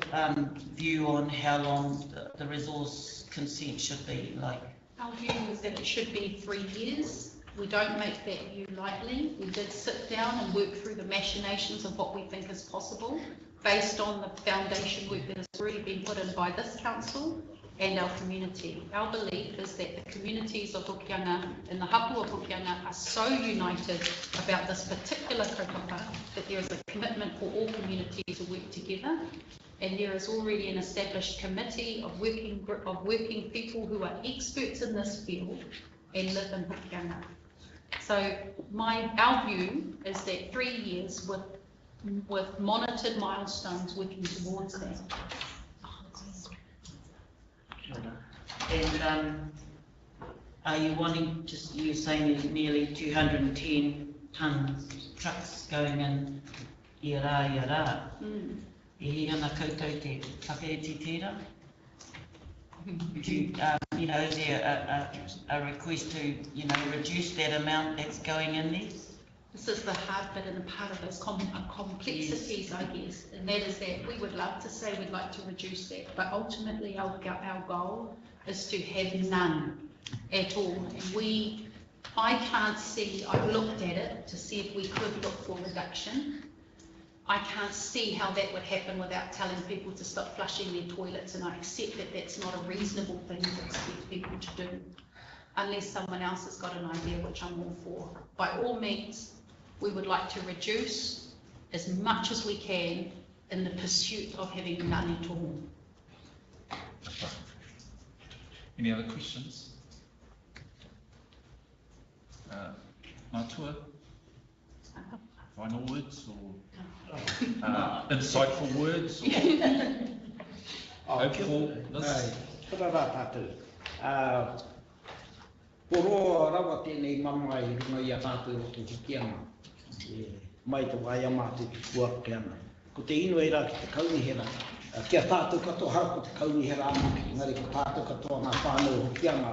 view on how long the resource consent should be like?
Our view is that it should be 3 years. We don't make that view lightly. We did sit down and work through the machinations of what we think is possible based on the foundation work that has already been put in by this council and our community. Our belief is that the communities of Hokianga and the hapu of Hokianga are so united about this particular kaupapa that there is a commitment for all communities to work together, and there is already an established committee of working people who are experts in this field and live in Hokianga. So our view is that 3 years with monitored milestones working towards that.
And are you wanting to, you're saying there's nearly 210 tonnes trucks going in i rā. I ana koutou te whakaeti tērā? You know, is there a request to, reduce that amount that's going in there?
This is the hard bit and the part of those complexities, yes. I guess, and that is that we would love to say we'd like to reduce that, but ultimately our goal is to have none at all. And I can't see, I've looked at it to see if we could look for reduction. I can't see how that would happen without telling people to stop flushing their toilets, and I accept that that's not a reasonable thing to expect people to do, unless someone else has got an idea, which I'm all for. By all means, we would like to reduce as much as we can in the pursuit of having none at all.
Any other questions? Matua? Final words or insightful words? Or hopefulness?
Poro rawa tēnei mama I runga I a tātou roto hikianga. mai te waiama te Kuaka ke ana. Ko te ino era ki te kaunihera, kia tātou katoa hara ko te kaunihera anake, ngari ko tātou katoa ngā whānau hokianga,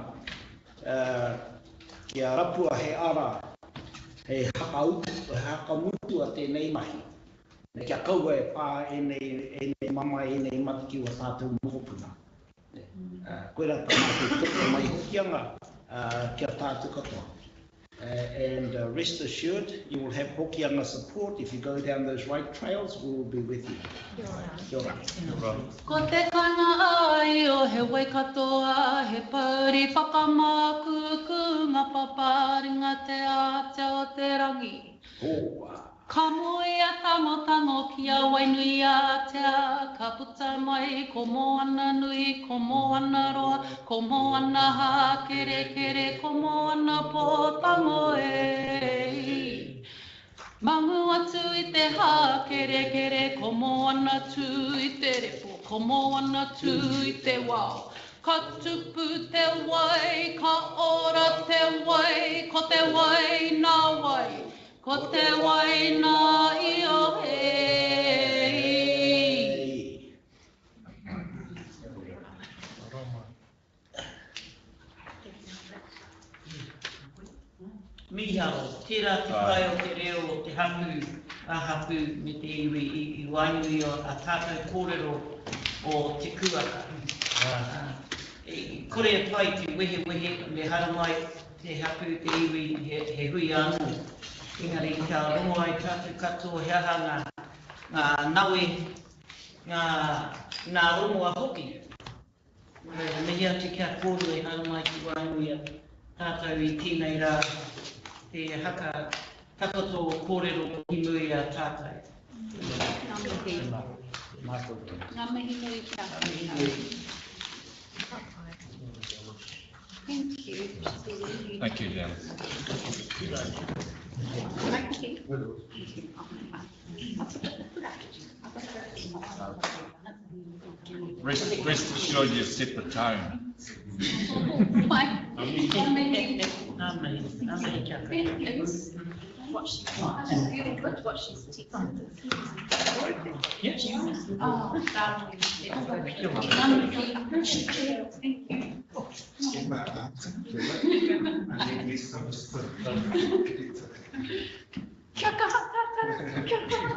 kia rapua he ara, he haka mutu a tēnei mahi. Kia kaua e pā e nei mama e nei matiki o tātou mohopuna. Koe rā tātou tuku mai hokianga kia tātou katoa. And rest assured, you will have hokianga support. If you go down those right trails, we will be with you. Kia ora.
Ko te kaina ai o he wai katoa, he pauri whakamāku ku ngā paparinga te ate o te rangi. Ka moe a tango ki a wainui a te a, ka puta mai, ko mo ana nui, ko mo ana roa, ko mo ana ha, kere, ko mo ana po tango e. Mangu atu i te ha, kere, ko mo ana tu i te repo, ko mo ana tu i te wao. Ka tupu te wai, ka ora te wai, ko te wai nā wai. Ko te wai nā i o hei.
Mihao, tērā te pai o te reo o te hapu me te iwi i wainui o a tātou kōrero o Te Kuaka. Kore e pai te wehe, me hara mai te hapu te iwi he hui anō. Engari kia rongo ai tātou katoa he aha ngā nawe, ngā rongo a hoki. Mehi atu kia kōru e hara mai ki wainui a tātou i tēnei rā te haka takato kōrero ki mui a tātou.
Ngā mihi nui kia. Thank you.
Thank you, Dan. Rest assured you've set the tone.
What she's really good, what she's teaching. Oh, darling. Thank you. Kia kaha tata, kia kaha.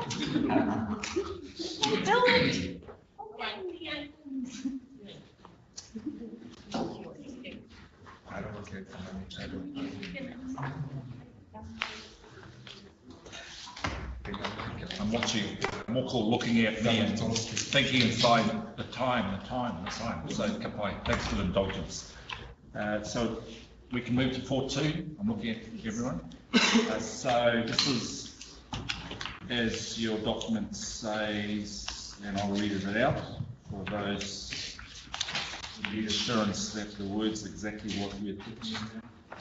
Dylan.
I'm watching Moko looking at me and thinking inside the time. So, kapai, thanks for the indulgence. So we can move to 4.2. I'm looking at everyone. So this is, as your document says, and I'll read it out for those reassurance that the words exactly what we're thinking.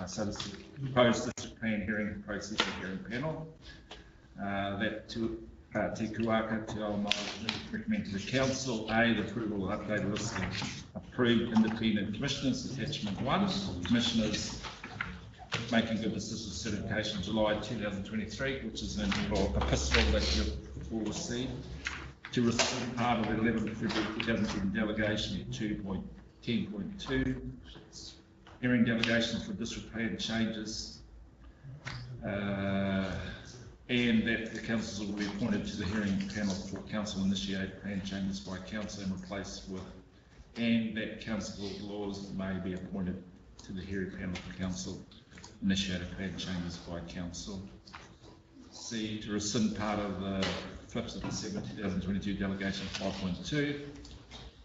So this is the proposed district plan hearing process and hearing panel. That Te Kuaka Te Ao Māori recommend to the council A, the approval of updated list of approved independent commissioners, attachment 1, commissioners making good decision certification July 2023, which is in your epistle that you've all received, to receive part of the 11th February 2007 delegation 2.10.2, hearing delegations for district plan changes, and that the councils will be appointed to the hearing panel for council initiated plan changes by council and replaced with, and that council laws may be appointed to the hearing panel for council initiated plan changes by council. C, to rescind part of the 5th of December 2022 delegation 5.2,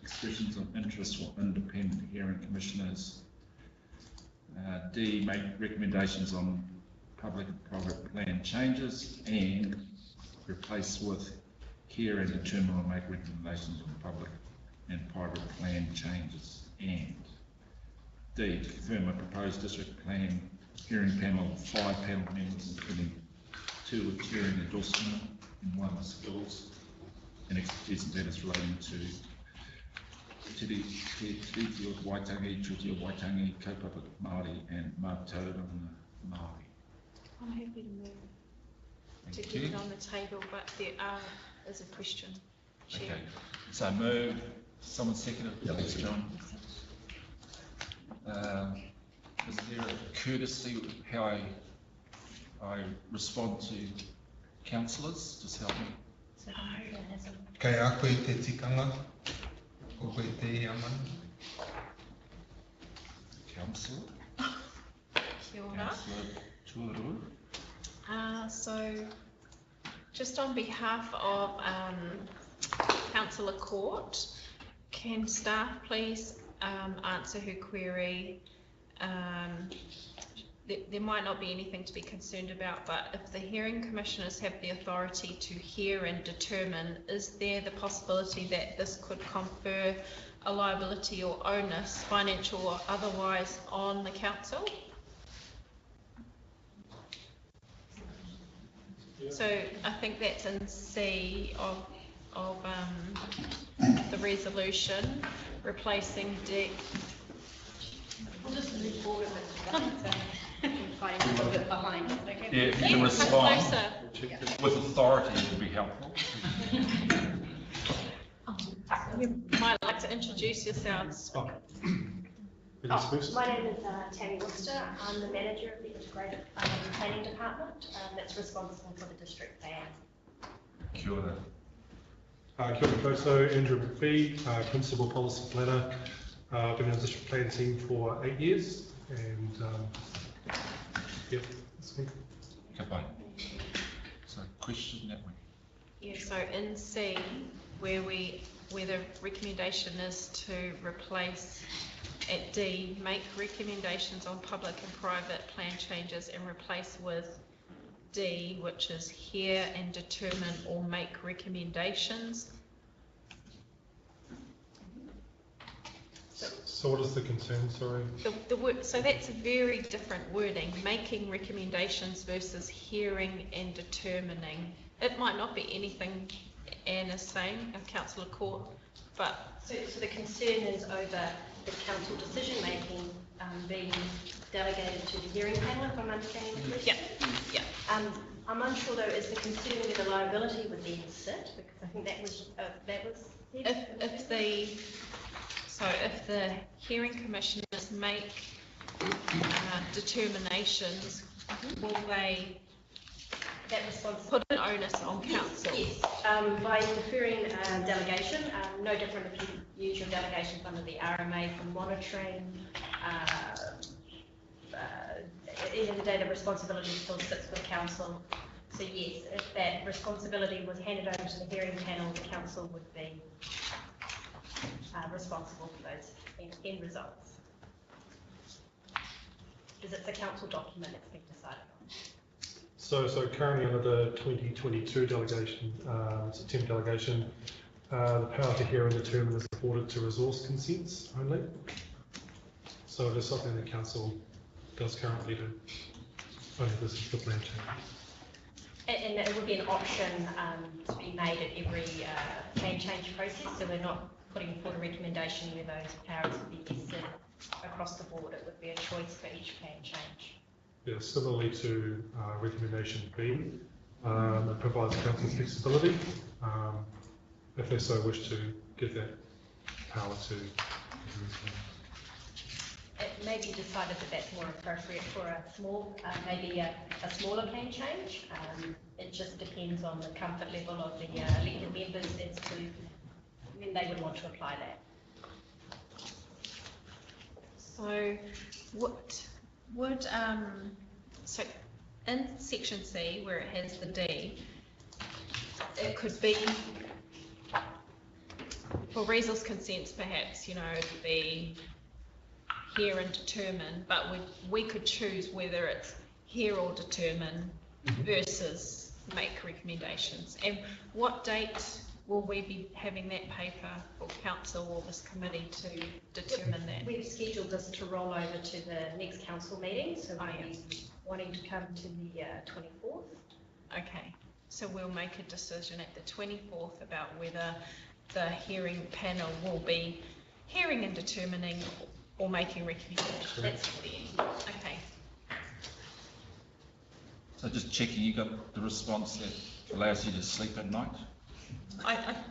expressions of interest for independent hearing commissioners. D, make recommendations on public and private plan changes, and replace with care and determine or make recommendations on public and private plan changes. And D, to confirm a proposed district plan hearing panel of 5 panel members, including 2 with chairing endorsement and 1 with skills and expertise in matters relating to Te Waitangi, Treaty of Waitangi, Kaupapa Māori and Mātauranga Māori.
I'm happy to move.
to
Thank
get
you.
it on the table, but there is a question. Chair.
Okay, so move, someone second it, thanks John. Is there a courtesy how I respond to councillors? Just help me.
Kei a koe te tikanga, ko koe te iamana.
Councillor?
Kia ora.
Councillor Tuarua?
So, just on behalf of Councillor Court, can staff please answer her query? There might not be anything to be concerned about, but if the hearing commissioners have the authority to hear and determine, is there the possibility that this could confer a liability or onus, financial or otherwise, on the council? So I think that's in C of the resolution, replacing D.
I'll just move forward find a little bit behind. Okay.
Yeah, if you can respond
Closer.
with authority, it would be helpful.
You might like to introduce yourselves.
My name is Tammy Worcester. I'm the manager of the Integrated Planning Department that's responsible for the district plan.
Kia ora.
Kia ora koutou, Andrew McPhee, Principal Policy Planner. I've been in the district plan team for 8 years, and yeah, that's me.
Goodbye. So question that way.
Yeah, so in C, where the recommendation is to replace at D, make recommendations on public and private plan changes and replace with D, which is hear and determine or make recommendations.
So what is the concern, sorry?
The word, so that's a very different wording, making recommendations versus hearing and determining. It might not be anything Anne is saying, Councillor Court, but...
So the concern is over the council decision making being delegated to the hearing panel, if I'm understanding the question?
Yeah.
I'm unsure though, is the concern where the liability would then sit? Because I think that was
if the hearing commissioners make determinations, will they put an onus on council?
Yes, by deferring delegation, no different if you use your delegations under the RMA for monitoring. At the end of the day, the responsibility still sits with council. So yes, if that responsibility was handed over to the hearing panel, the council would be responsible for those end results. Because it's a council document that's been decided on. So currently under the 2022 delegation, September delegation, the power to hear and determine is afforded to resource consents only. So it is something the council does currently do. Only this is the plan change.
And it would be an option to be made at every plan change process, so we're not putting forward a recommendation where those powers would be vested across the board. It would be a choice for each plan change.
Yeah, similarly to recommendation B, it provides council flexibility if they so wish to give that power to the
It may be decided that that's more appropriate for a small, maybe a smaller plan change. It just depends on the comfort level of the elected members as to when they would want to apply that. So, what would so in section C where it has the D, it could be for resource consents, perhaps, you know, it would be hear and determine, but we could choose whether it's hear or determine versus make recommendations. And what date will we be having that paper for council or this committee to determine that? We've scheduled this to roll over to the next council meeting, so we'll be wanting to come to the 24th. Okay, so we'll make a decision at the 24th about whether the hearing panel will be hearing and determining or making recommendations. That's the end. Okay.
So just checking, you got the response that allows you to sleep at night?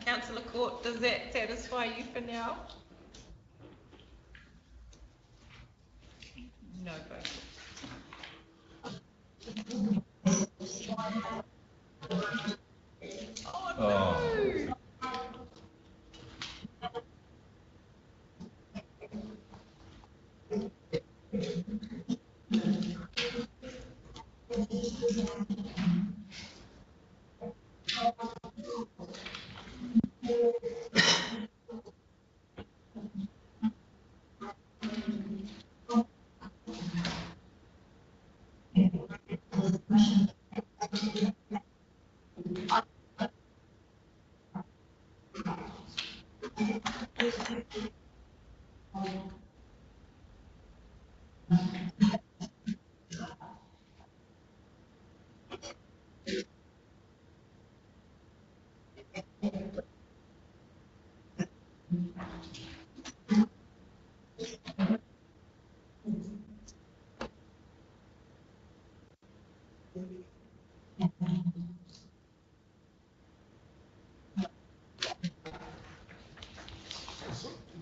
Councillor Court, does that satisfy you for now? No vote. Oh no!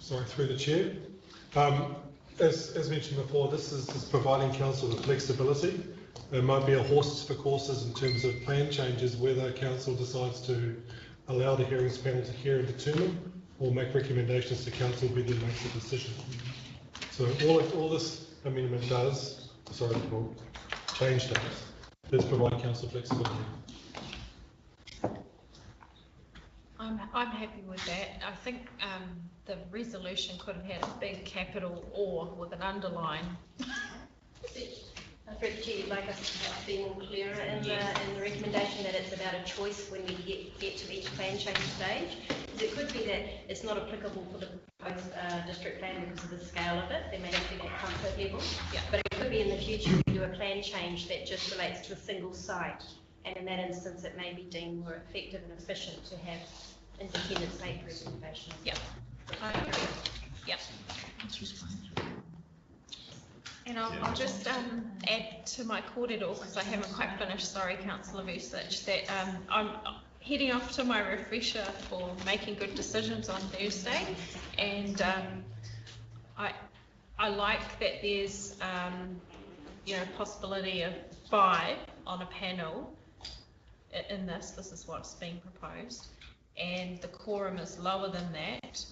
Sorry, through the chair. As mentioned before, this is providing council with flexibility. There might be a horses for courses in terms of plan changes, whether council decides to allow the hearings panel to hear and determine, or make recommendations to council, who then makes a decision. So all this amendment does, change does, is provide council flexibility.
I'm happy with that. I think the resolution could have had a big capital or with an underline.
Through the chair, you'd like us to be more clearer in the recommendation that it's about a choice when we get to each plan change stage. Because it could be that it's not applicable for the proposed district plan because of the scale of it. There may not be that comfort level. Yeah. But it could be in the future we do a plan change that just relates to a single site. And in that instance, it may be deemed more effective and efficient to have independent make recommendations.
Yep. I agree. Yep. And I'll just add to my corridor, because I haven't quite finished, sorry, Councillor Vucic, that I'm heading off to my refresher for making good decisions on Thursday, and I like that there's possibility of 5 on a panel in this is what's being proposed, and the quorum is lower than that.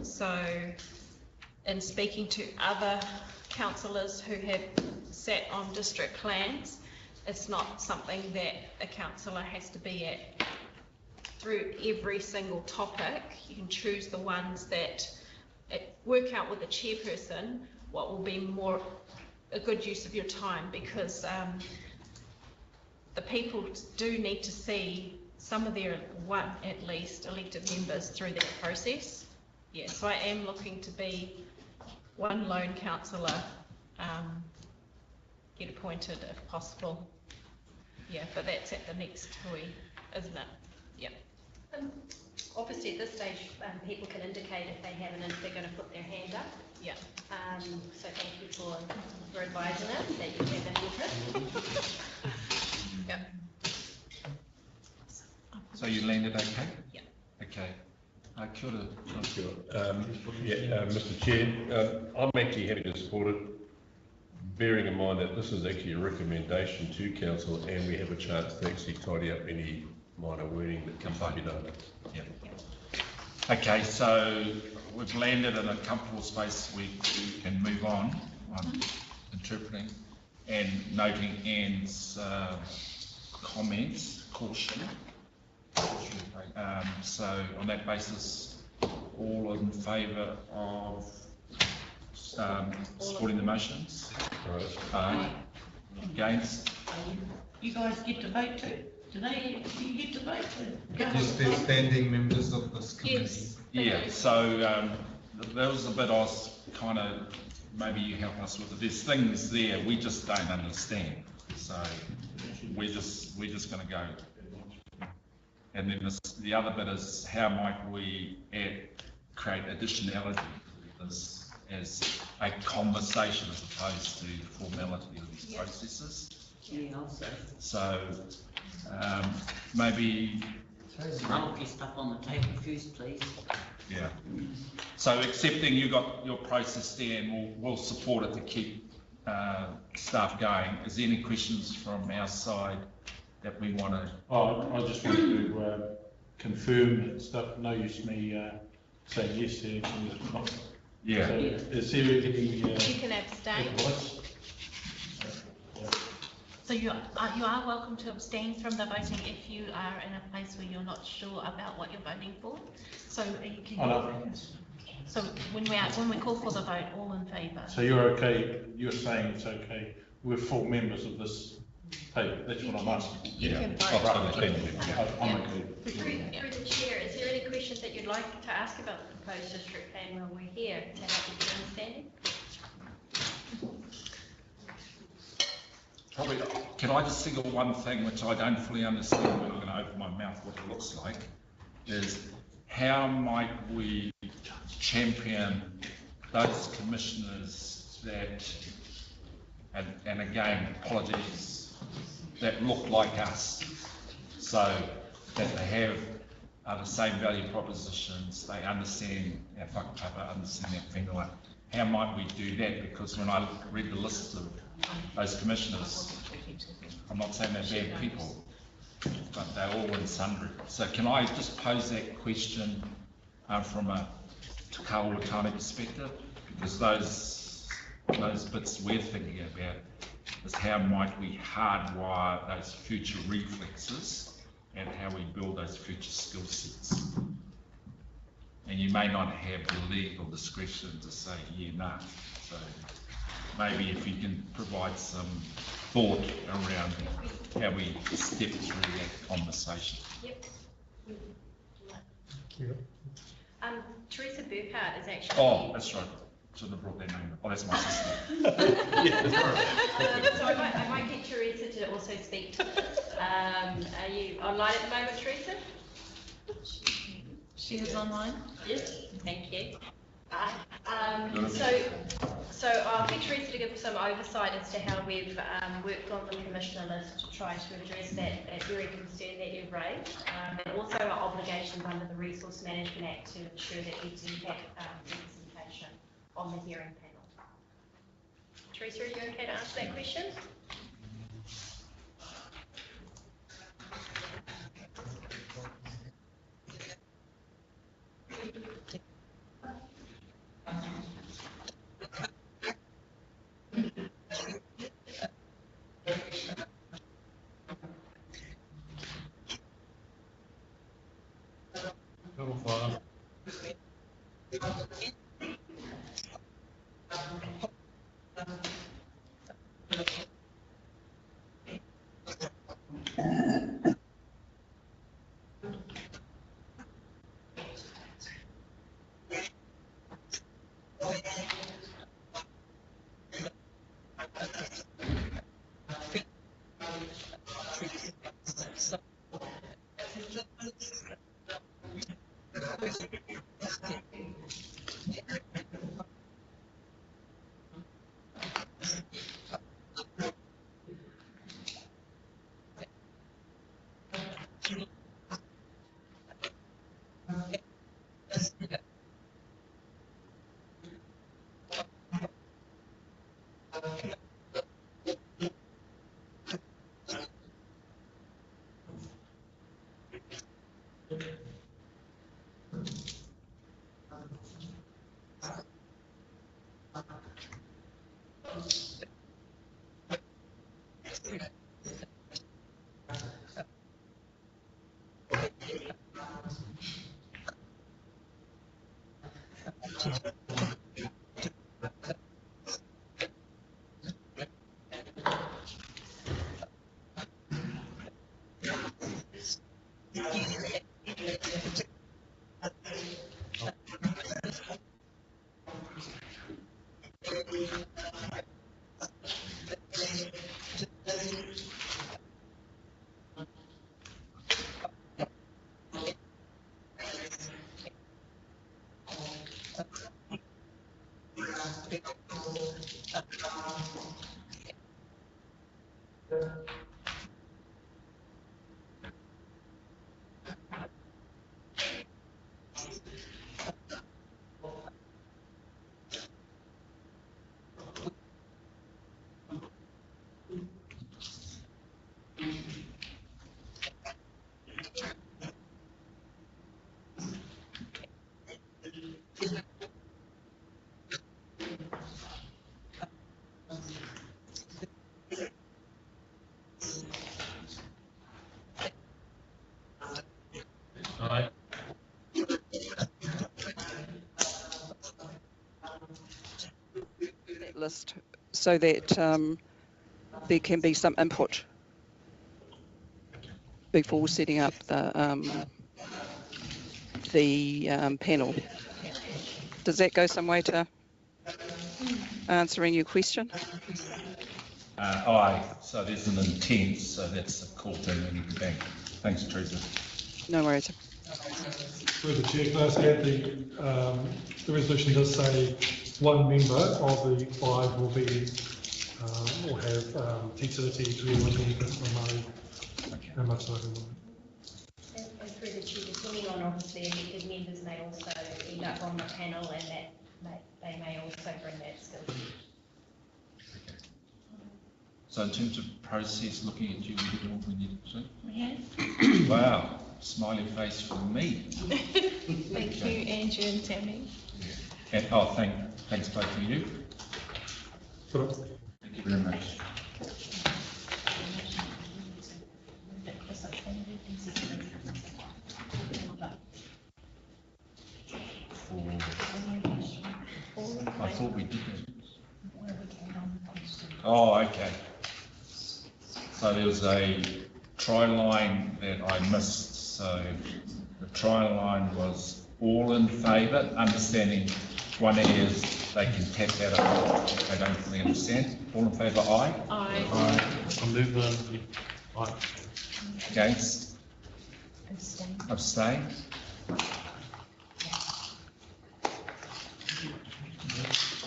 So in speaking to other councillors who have sat on district plans, it's not something that a councillor has to be at through every single topic. You can choose the ones that work out with the chairperson what will be more a good use of your time, because the people do need to see some of their at least elected members through that process. Yes, so I am looking to be one lone councillor, get appointed if possible. Yeah, but that's at the next hui, isn't it? Yep.
Obviously, at this stage, people can indicate if they have if they're going to put their hand up.
Yeah.
So thank you for advising us that you have an interest.
Yep.
So you landed okay?
Yeah.
Okay. Kia ora.
Mr. Chair, I'm actually happy to support it, bearing in mind that this is actually a recommendation to council, and we have a chance to actually tidy up any minor wording that comes to be done.
Yeah. Okay, so we've landed in a comfortable space. We can move on. I'm interpreting and noting Anne's comments, caution. So on that basis, all in favour of supporting the motions? Aye. Against?
You guys get to vote too? Today you get to vote too?
Yes, they're standing members of this committee.
Yes.
Yeah, so there was a bit I was kind of, maybe you help us with it. There's things there we just don't understand. So we're just going to go. And then the other bit is how might we create additionality as a conversation as opposed to the formality of these processes.
Yeah, also.
So, maybe.
Throw some monkey stuff on the table first, please.
Yeah. So accepting you got your process there and we'll support it to keep staff going. Is there any questions from our side that we want to?
Oh, I just want to confirm that stuff, no use me saying yes to anything that's not.
Yeah.
So is there any
You can abstain.
advice?
So you are welcome to abstain from the voting if you are in a place where you're not sure about what you're voting for. So you can.
I know.
So when we call for the vote, all in favour.
So you're okay, you're saying it's okay, we're full members of this table, that's what I'm asking.
You can vote.
I'm okay.
Through the chair, is there any questions that you'd like to ask about the proposed district plan while we're here to help with your understanding?
Probably, can I just single one thing which I don't fully understand when I'm going to open my mouth what it looks like, is how might we champion those commissioners that, and again, apologies, that look like us, so that they have the same value propositions, they understand our whakapapa, understand our whenua. How might we do that? Because when I read the list of those commissioners, I'm not saying they're bad people, but they're all in sundry. So can I just pose that question from a Te Kuaka perspective? Because those bits we're thinking about is how might we hardwire those future reflexes and how we build those future skill sets. And you may not have the legal discretion to say, yeah, nah. So maybe if you can provide some thought around how we step through that conversation.
Yep.
Yeah.
Teresa Burkhardt is actually.
Oh, that's right. Shouldn't have brought that name. Oh, that's my sister.
So I might get Teresa to also speak to this. Are you online at the moment, Teresa?
She is online.
Yes. Thank you. So I'll get Teresa to give some oversight as to how we've worked on the commissioner list to try to address that very concern that you've raised, and also our obligations under the Resource Management Act to ensure that we do have representation on the hearing panel. Teresa, are you okay to answer that question?
list so that there can be some input before setting up the panel. Does that go some way to answering your question?
Aye, so there's an intent, so that's a cool thing we need to bank. Thanks, Teresa.
No worries.
Through the chair, can I just add the resolution does say one member of the 5 will be will have Te Tiriti, Māori, and much like
And through the chair, depending on obviously elected members may also end up on the panel, and that they may also bring that skill.
So in terms of process, looking at you, we need to say?
We have.
Wow, smiley face from me.
Thank you, Andrew and Tammy.
And, thanks both of you. Thank you very much. I thought we did it. Oh, okay. So there was a try line that I missed. So the try line was all in favour, understanding one is they can tap that up if they don't fully understand. All in favour, aye?
Aye.
Aye. I move aye.
Against?
Abstain.
Abstain?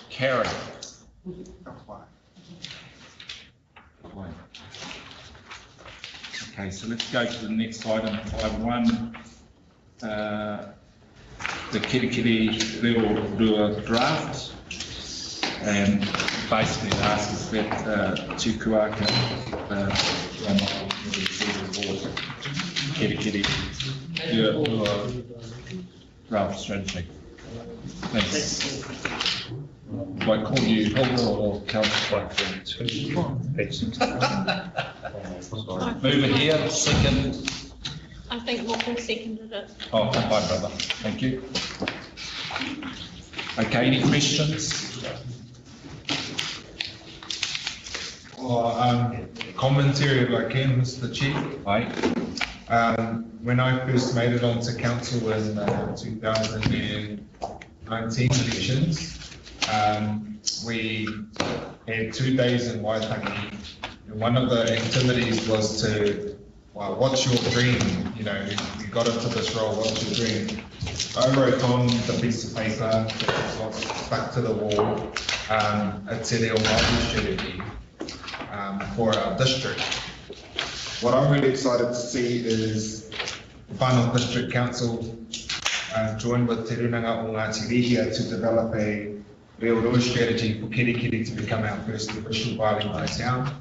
Carry. Okay, so let's go to the next item, 5.1. The Kirikiri Reo draft, and basically it asks that Te Kuaka Kirikiri Reo draft strategy. Thanks. Do I call you Hilda or Councillor? Move it here, second.
I think Morgan seconded it.
Oh, bye, brother. Thank you. Okay, any questions?
Commentary if I can, Mr. Chief.
Aye.
When I first made it onto council in 2019 elections, we had 2 days in Waitangi. And one of the activities was to, well, what's your dream? You know, you got into this role, what's your dream? I wrote on the piece of paper that was stuck to the wall, a Te Reo Māori strategy for our district. What I'm really excited to see is the final district council joined with Te Runanga o Ngāti Rihia to develop a Reo Rua strategy for Kirikiri to become our first official bilingual town.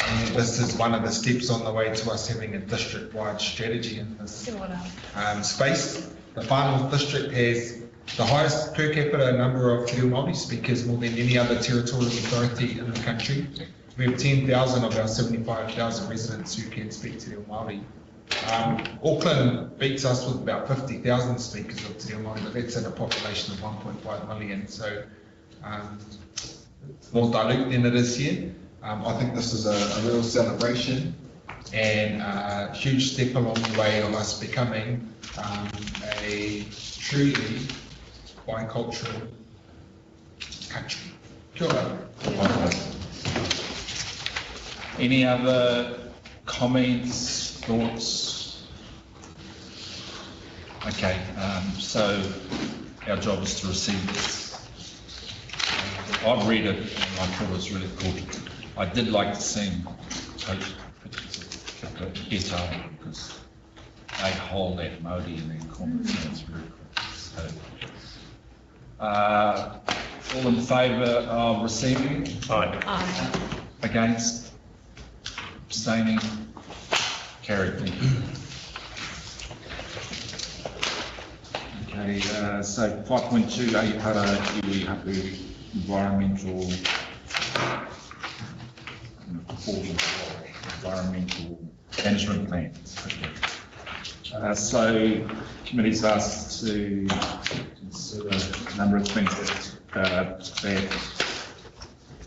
And this is one of the steps on the way to us having a district-wide strategy in this space. The final district has the highest per capita number of Te Reo Māori speakers, more than any other territorial authority in the country. We have 10,000 of our 75,000 residents who can speak Te Reo Māori. Auckland beats us with about 50,000 speakers of Te Reo Māori, but that's in a population of 1.5 million, so more dilute than it is here. I think this is a real celebration and a huge step along the way of us becoming a truly bicultural country. Kia ora.
Any other comments, thoughts? Okay, so our job is to receive this. I've read it and I thought it was really cool. I did like to see pictures of Eto because they hold that Māori in their comments, and it's very cool. So, all in favour of receiving? Aye.
Aye.
Against? Abstaining? Carried. Thank you. Okay, so 5.2 Aipara Iwi Hapu environmental management plan. Okay. So committee's asked to consider a number of things that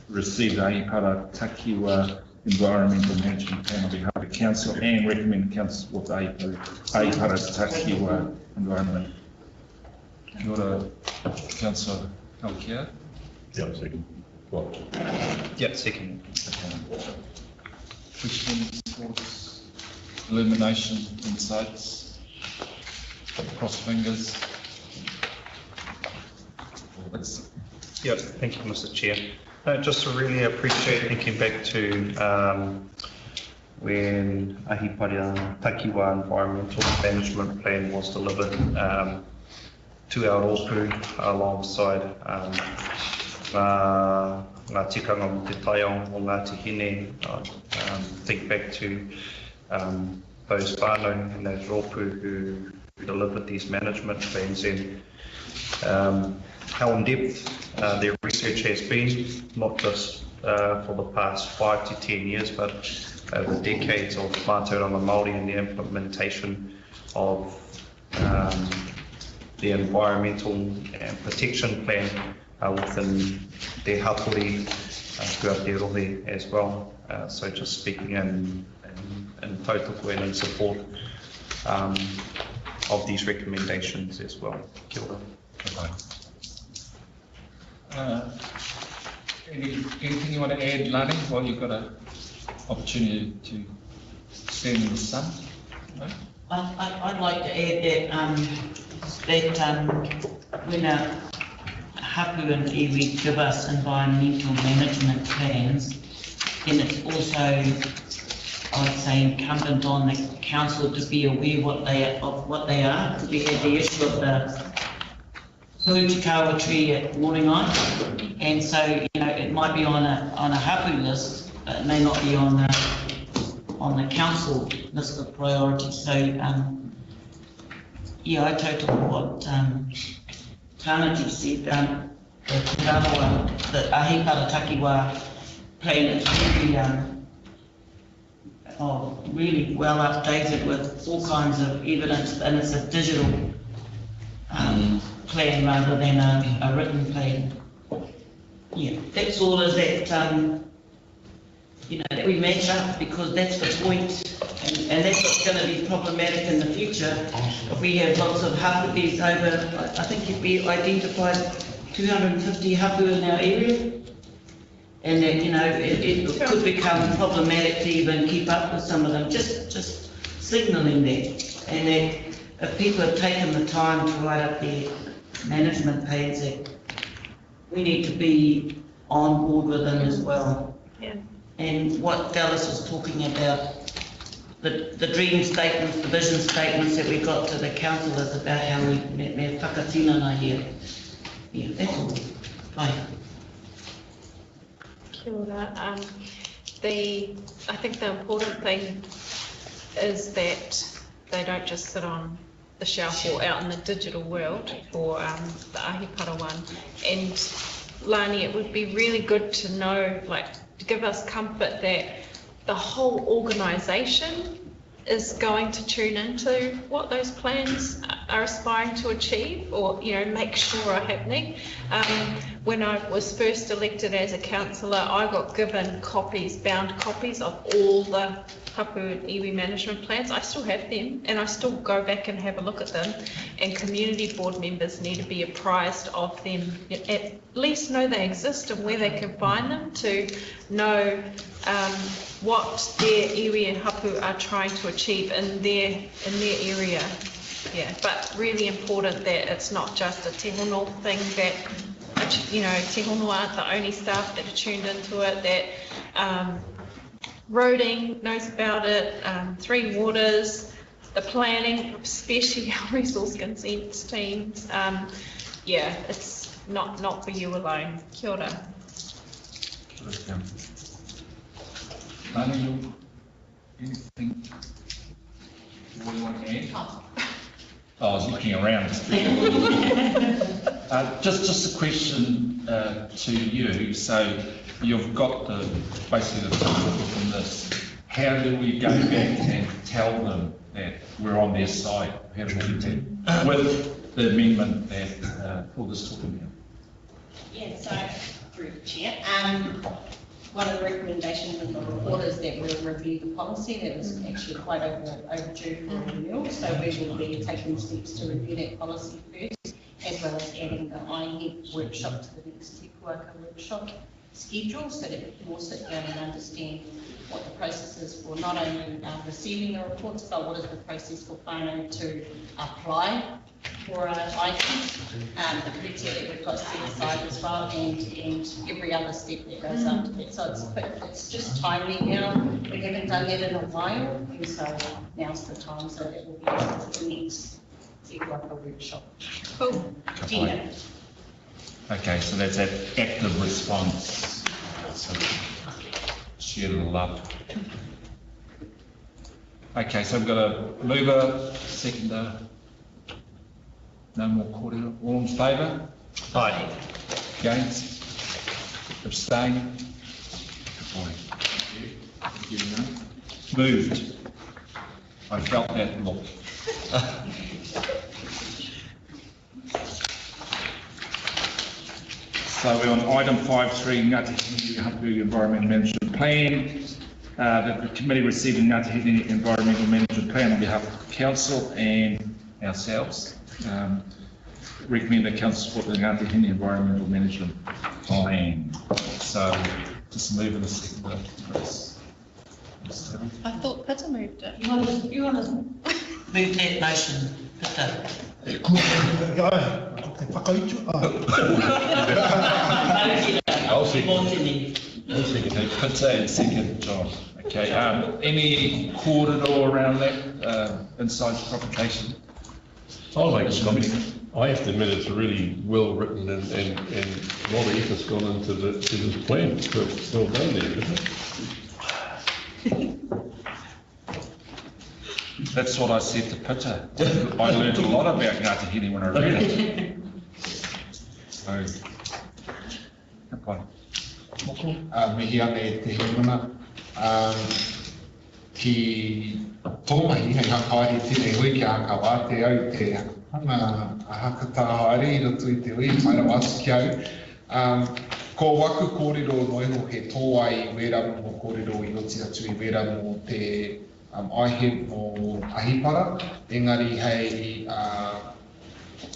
receive the Ahipara Takiwa Environmental Management Plan on behalf of the Council and recommend Council with Ahipara Takiwa Environment. Kia ora, Councillor Halkia.
Yeah, second. What?
Yeah, second. Questions, thoughts, illumination, insights, cross fingers.
Yeah, thank you, Mr. Chair. Just to really appreciate thinking back to when Ahipara Takiwa Environmental Management Plan was delivered to our rōpū alongside ngā tikanga mo te taiao o Ngāti Hine. Think back to those whānau and those rōpū who delivered these management plans, and how in depth their research has been, not just for the past 5 to 10 years, but over decades of mātauranga Māori and the implementation of the environmental and protection plan within their hapori throughout their rohe as well. So just speaking in tautoko and in support of these recommendations as well. Kia ora.
Anything you want to add, Lani, while you've got an opportunity to stand in the sun? No?
I'd like to add that when a hapu and iwi give us environmental management plans, then it's also, I would say, incumbent on the council to be aware of what they are. We had the issue of the Huitikawa tree at Moringai, and so it might be on a hapu list, but it may not be on the council list of priorities. So yeah, I totally what Tānati said. The Ahipara Takiwa plan is really well updated with all kinds of evidence, and it's a digital plan rather than a written plan. Yeah, that's all, is that that we match up, because that's the point, and that's what's going to be problematic in the future. If we have lots of hapupis over, I think we identified 250 hapu in our area, and that it could become problematic to even keep up with some of them. Just signalling that, and that if people have taken the time to write up their management plans, that we need to be on board with them as well.
Yeah.
And what Dallas was talking about, the dream statements, the vision statements that we got to the council, is about how we me whakatinana here. Yeah, that's all. Bye.
Kia ora. I think the important thing is that they don't just sit on the shelf or out in the digital world for the Ahipara one. And Lani, it would be really good to know, to give us comfort that the whole organisation is going to tune into what those plans are aspiring to achieve, or make sure are happening. When I was first elected as a councillor, I got given bound copies of all the hapu and iwi management plans. I still have them, and I still go back and have a look at them, and community board members need to be apprised of them, at least know they exist and where they can find them, to know what their iwi and hapu are trying to achieve in their area. Yeah, but really important that it's not just a te hono thing, that te hono aren't the only staff that are tuned into it, that roading knows about it, Three Waters, the planning, especially our resource consents teams. Yeah, it's not for you alone. Kia ora.
Lani, anything you want to add? I was looking around. Just a question to you. So you've got basically the topic from this. How do we go back and tell them that we're on their side? How do we do that with the amendment that Paul is talking about?
Yeah, so
Through the chair. One of the recommendations in the report is that we'll review the policy. That was actually quite overdue for renewal, so we will be taking steps to review that policy first, as well as adding the IHEP workshop to the next Te Kuaka workshop schedule, so that we can all sit down and understand what the process is for not only receiving the reports, but what is the process for whānau to apply for IHEP, the criteria that we've got set aside as well, and every other step that goes up to that. So it's just timely now. We haven't done that in a while, and so now's the time, so that will be the next Te Kuaka workshop. Cool. Gina.
Okay, so that's that active response. So share the love. Okay, so we've got a mover, seconder. No more kōrero. All in favour? Aye. Against? Abstain? Aye. Moved. I felt that look. So we're on item 5.3, Ngāti Hini Environmental Management Plan. The committee received a Ngāti Hini Environmental Management Plan on behalf of the council and ourselves. Recommend that council support the Ngāti Hini Environmental Management Plan. So just move in a second, please.
I thought Peter moved it.
You want to move that motion, Peter?
I'll second.
Peter and second John. Okay, any corridor around that inside provocation?
I'll make a comment. I have to admit it's really well written and a lot of effort's gone into this plan. Well done there, isn't it?
That's what I said to Peter. I learned a lot about Ngāti Hini when I read it. So, good one.
Mihi ane te himuna. Ki tōmahi hei hakaari tine hui ki aka wā te au te hanga hakata haere I roto I te hui, mai rau atu ki au. Ko waku kōrero noiho he tō ai wera mo kōrero I roti atu I wera mo te IHEP o Ahipara. Engari hei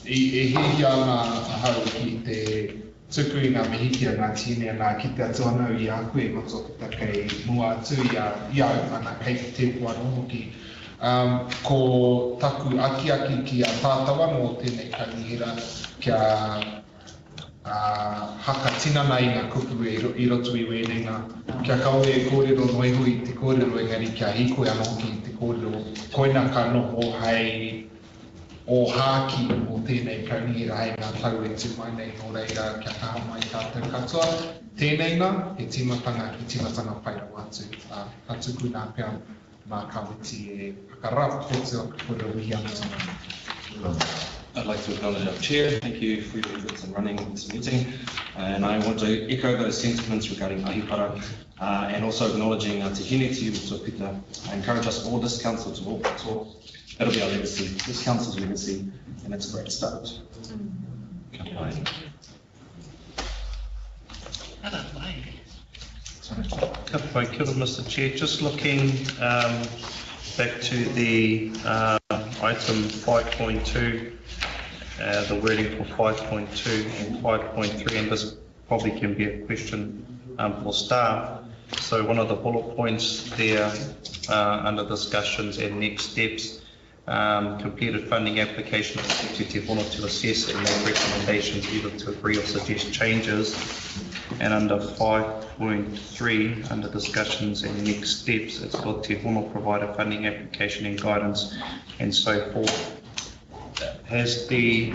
e hihi ana hau ki te tuku I ngā mihiki a Ngāti Hini a ngā kite atu anau I a koe ngoto ki kei mua atu I au ana kei te pua noho ki. Ko taku aki ki a tātawa no tēnei kanihira kia haka tinana I ngā kupu I roto I wenenga. Kia kaue e kōrero noiho I te kōrero engari kia hikoe anō ki te kōrero koina ka noho hei o hāki o tēnei kaunihira hei ngā tau e tūmai nei no reira kia kaha mai tātou katoa. Tēnei ngā, he timatanga ki timatanga whairau atu. Ka tuku nā pēr mā kawiti e whakarapa kote o ka kura wihi atu.
I'd like to acknowledge our chair. Thank you for your efforts in running this meeting. And I want to echo those sentiments regarding Ahipara and also acknowledging Te Hini Te Urutua Pita. I encourage us all, this council, to walk the talk. That'll be our legacy, this council's legacy, and it's a great start.
Ka pai, kia ora, Mr. Chair. Just looking back to the item 5.2, the wording for 5.2 and 5.3, and this probably can be a question for staff. So one of the bullet points there under discussions and next steps, completed funding application to Te Hono to assess and make recommendations either to agree or suggest changes. And under 5.3, under discussions and next steps, it's got Te Hono provide a funding application and guidance and so forth. Was the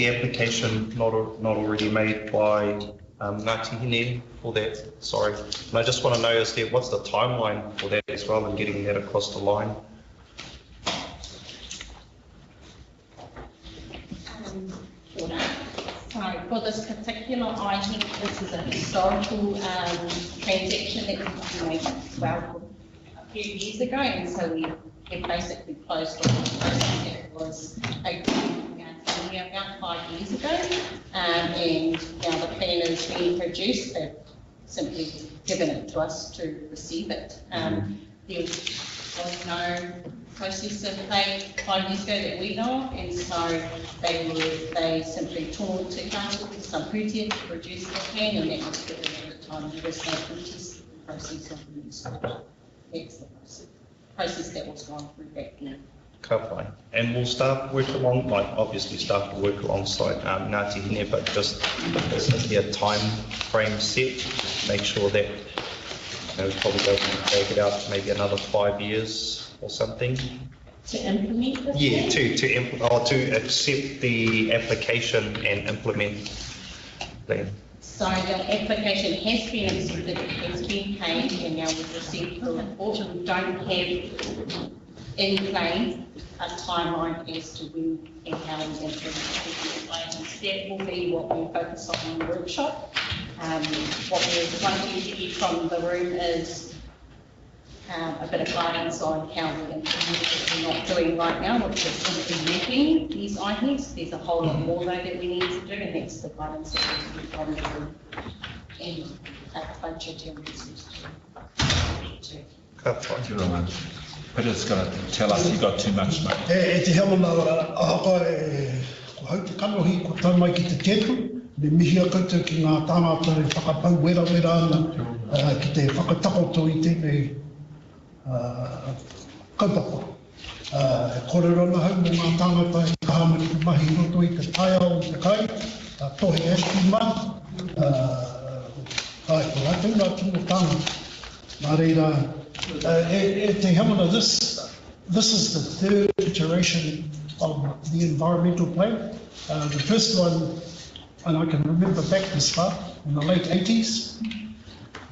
application not already made by Ngāti Hini for that? Sorry. And I just want to know what's the timeline for that as well and getting that across the line?
So for this particular item, this is a historical transaction that we made a few years ago, and so we basically closed off the process that was open about 5 years ago, and now the plan is being produced. They've simply given it to us to receive it. There was no process in play 5 years ago that we know of, and so they simply told to council to some Pūtea to produce the plan, and that was given at the time. There was no contest process of the administration. That's the process that was gone through back then.
Fine. And will staff work along, like obviously staff will work alongside Ngāti Hine, but just is there a time frame set to make sure that we probably don't want to drag it out to maybe another 5 years or something?
To implement this?
Yeah, to accept the application and implement plan.
So the application has been accepted, it has been paid, and now we've received the report. We don't have in play a timeline as to when and how we implement the items. That will be what we focus on in the workshop. What we're wanting to get from the room is a bit of guidance on how we implement what we're not doing right now, which is implementing these items. There's a whole lot more though that we need to do, and that's the guidance that we get from the room and budget and resources.
Thank you very much. Peter's going to tell us he got too much money.
E te hamana ahaka ko hau te kanohi ko tau mai ki te tetu, me mihia koutou ki ngā tāngata e whakapau wera ana ki te whakatakoto i tēnei kaupapa. E korerona hau mo ngā tāngata e kahamani ki mahi roto i te taia o te kai, tohe ashki man, ko rātou ngā tūno tāngata. Nā reira, te hamana, this is the third iteration of the environmental plan. The first one, and I can remember back this far, in the late 80s.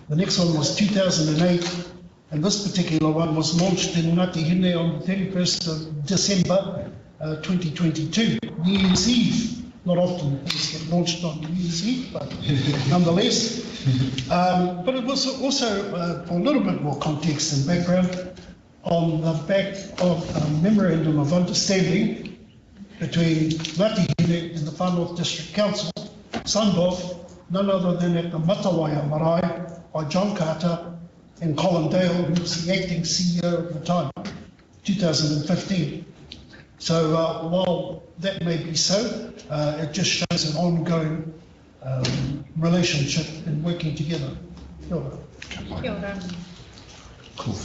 The next one was 2008, and this particular one was launched in Ngāti Hine on the 31st of December 2022, New Year's Eve. Not often things get launched on New Year's Eve, but nonetheless. But it was also, for a little bit more context and background, on the back of a memorandum of understanding between Ngāti Hine and the Far North District Council, signed off none other than at the Matawaia Marae by John Carter and Colin Dale, who was the acting CEO at the time, 2015. So while that may be so, it just shows an ongoing relationship and working together. Kia ora.
Kia ora.
Cool.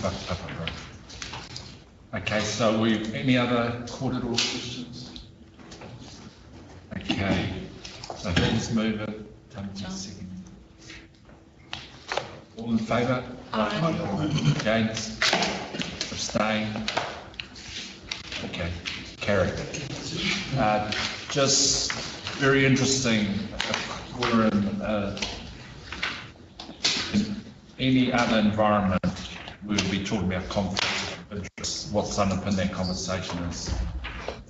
Okay, so any other kōrero questions? Okay, so who's mover? Second. All in favour? Aye. Against? Abstain? Okay, carried. Just very interesting, if we're in any other environment, we'll be talking about conflicts of interest. What's underpinning that conversation is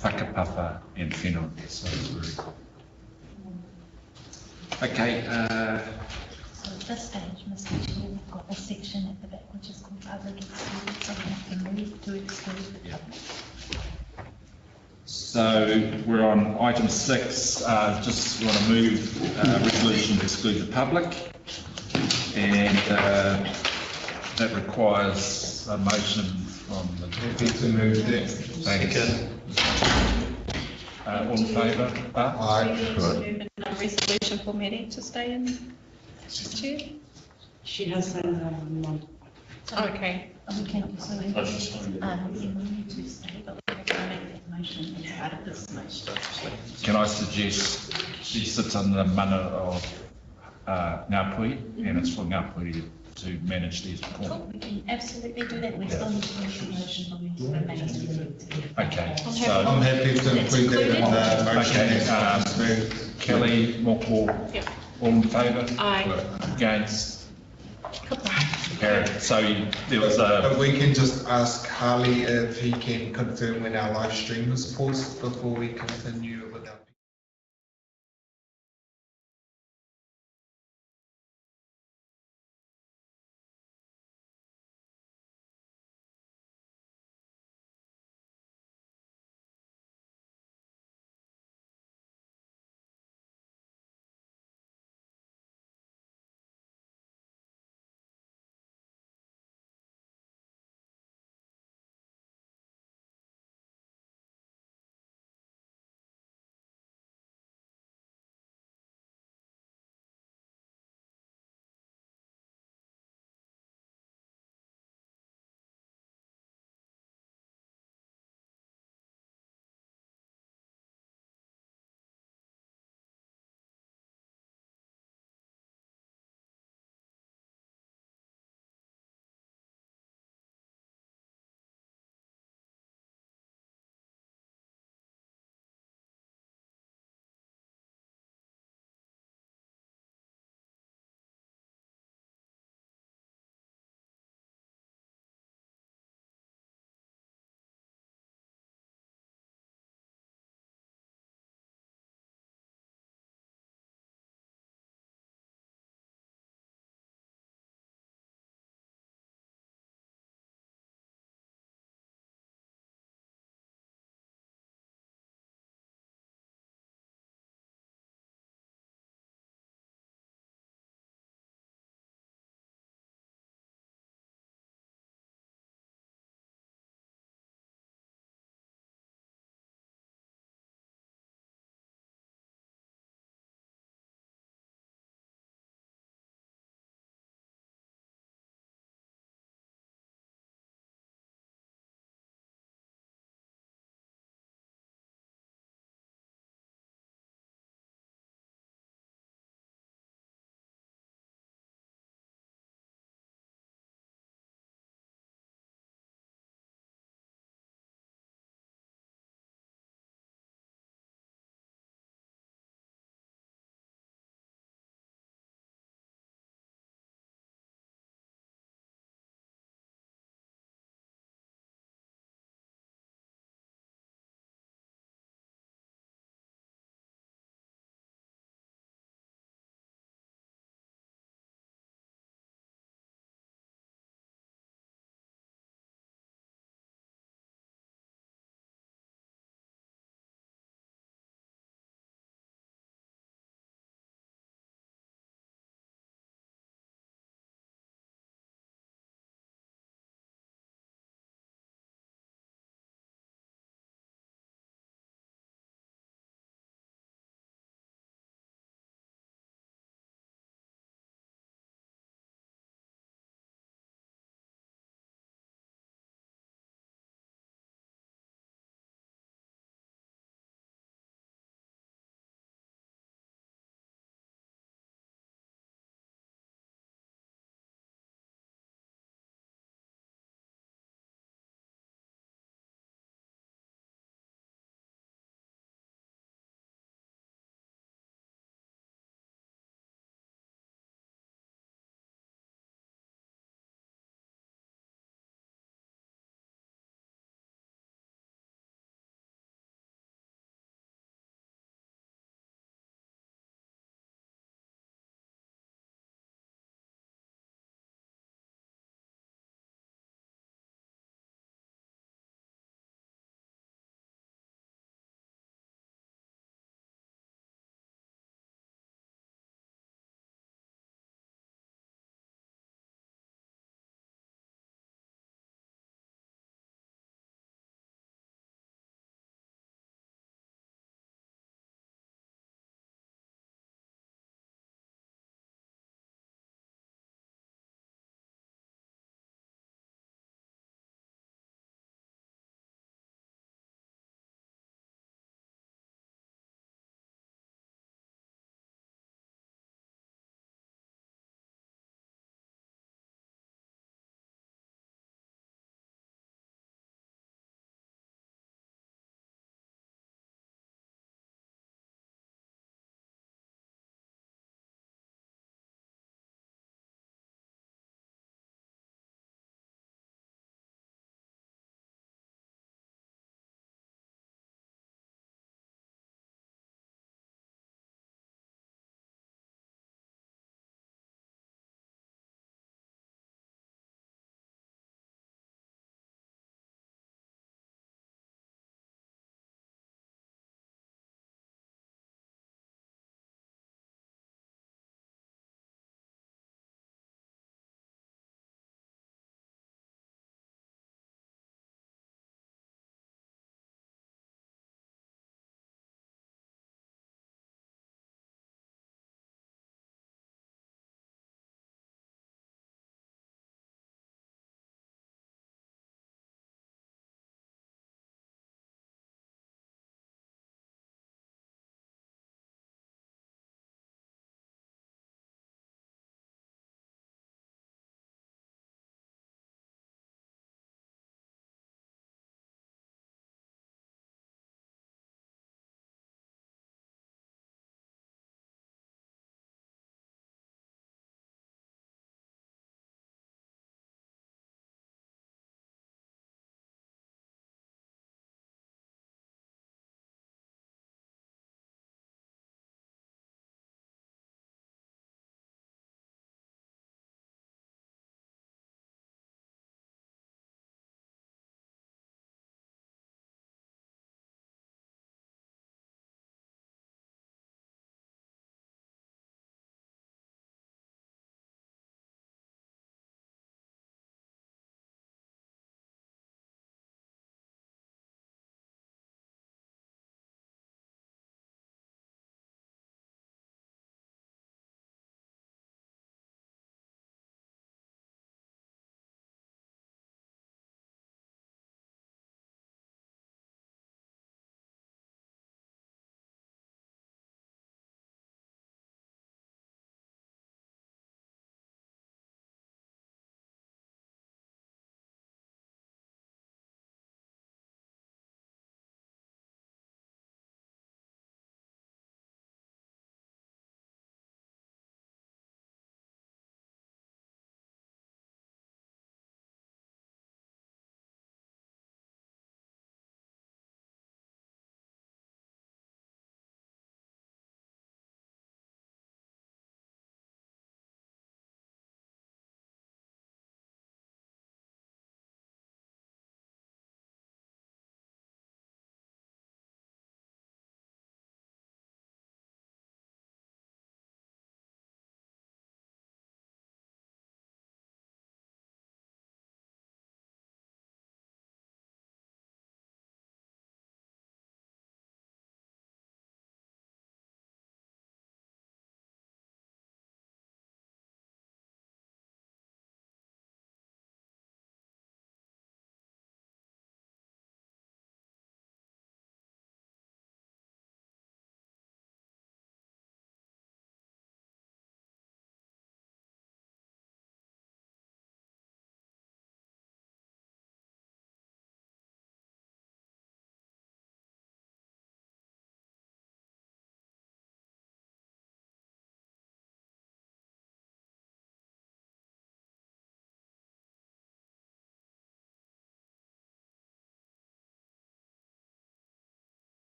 whakapapa and whenua. So very cool. Okay.
So at this stage, Mr. Chair, we've got a section at the back which is called public exclude, so we have to move to exclude the public.
So we're on item 6, just want to move resolution to exclude the public, and that requires a motion from the deputy to move that. Thank you. All in favour?
Aye. A resolution for Mary to stay in, Mr. Chair?
She has one.
Okay. We can also, we need to stay, but we have to make that motion as part of this motion.
Can I suggest she sits on the mana of Ngāpui, and it's for Ngāpui to manage these reports?
Cool, we can absolutely do that. We still need to make a motion for the management.
Okay,
so I'm happy to include that in the motion.
Okay, Kelly, Moko, all in favour?
Aye.
Against? Carried. So there was a...
But we can just ask Harley if he can confirm when our live stream is paused before we continue with our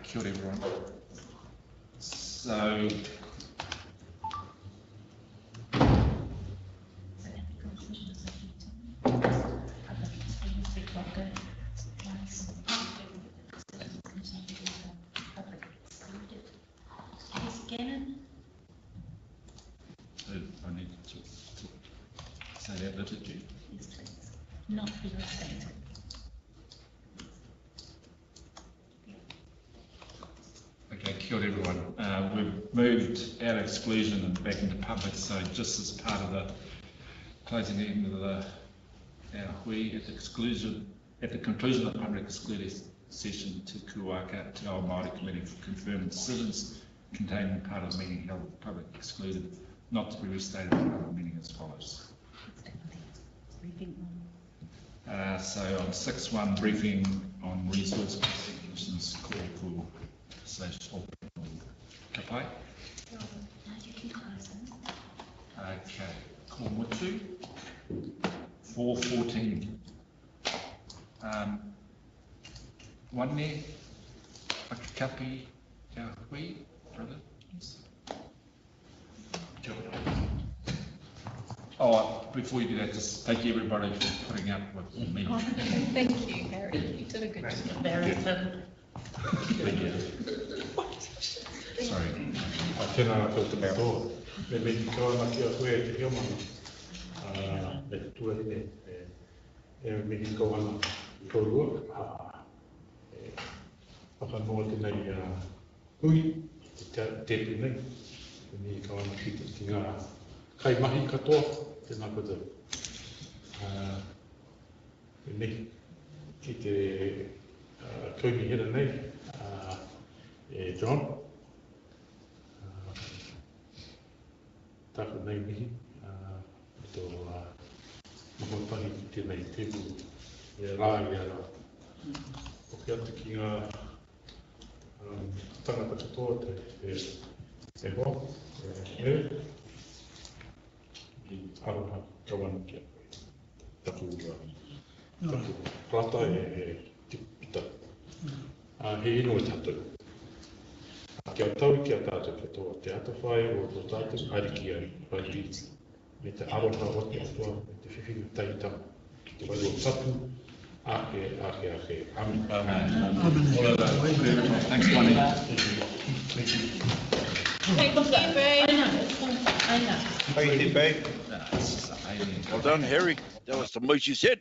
Kia ora everyone. So, I need to say that liturgy.
Yes, please. Not for your state.
Okay, kia ora everyone. We've moved out of exclusion and back into public, so just as part of the closing end of our hui at the conclusion of the public excluded session, Te Kuaka to Ao Māori Committee for confirmed decisions contained in part of the meeting held public excluded, not to be restated in the meeting as follows. So on 6.1, briefing on resource commission's call for social kapai. Okay, call mutu. 4.14. Wane, whakakapi, kia hui, brother. Yes. Oh, before you do that, just thank you everybody for putting up with me.
Oh, thank you, Harry. You did a good job.
Very
Sorry.
Tēnā koutou katoa. Me me ki kaua maki a koe te heo mana. Me te tuarine. Me ki kaua ana kaurua. Whakanoa tēnei hui, te tepi nei. Me ki kaua ana ki ngā kai mahi katoa, tēnā koutou. Me ki te kaungi hera nei, John. Tāku nei mihi, tō mahotahi ki tēnei tepu, rā i ara. Hoki atu ki ngā tangata katoa te hoa, i aroha kawana ki a koe. Taku rata te pita. He ino e tātou. Kia tau ki a tātou katoa te atawhai o tō tātou ariki ai, pai me te aroha o te atua, me te whiwhinga taitama, ki te wai o tatu, ake. Amen.
Thanks, Bonnie.
Thank you, babe.
I know.
How you doing, babe? Well done, Harry. That was the most you said.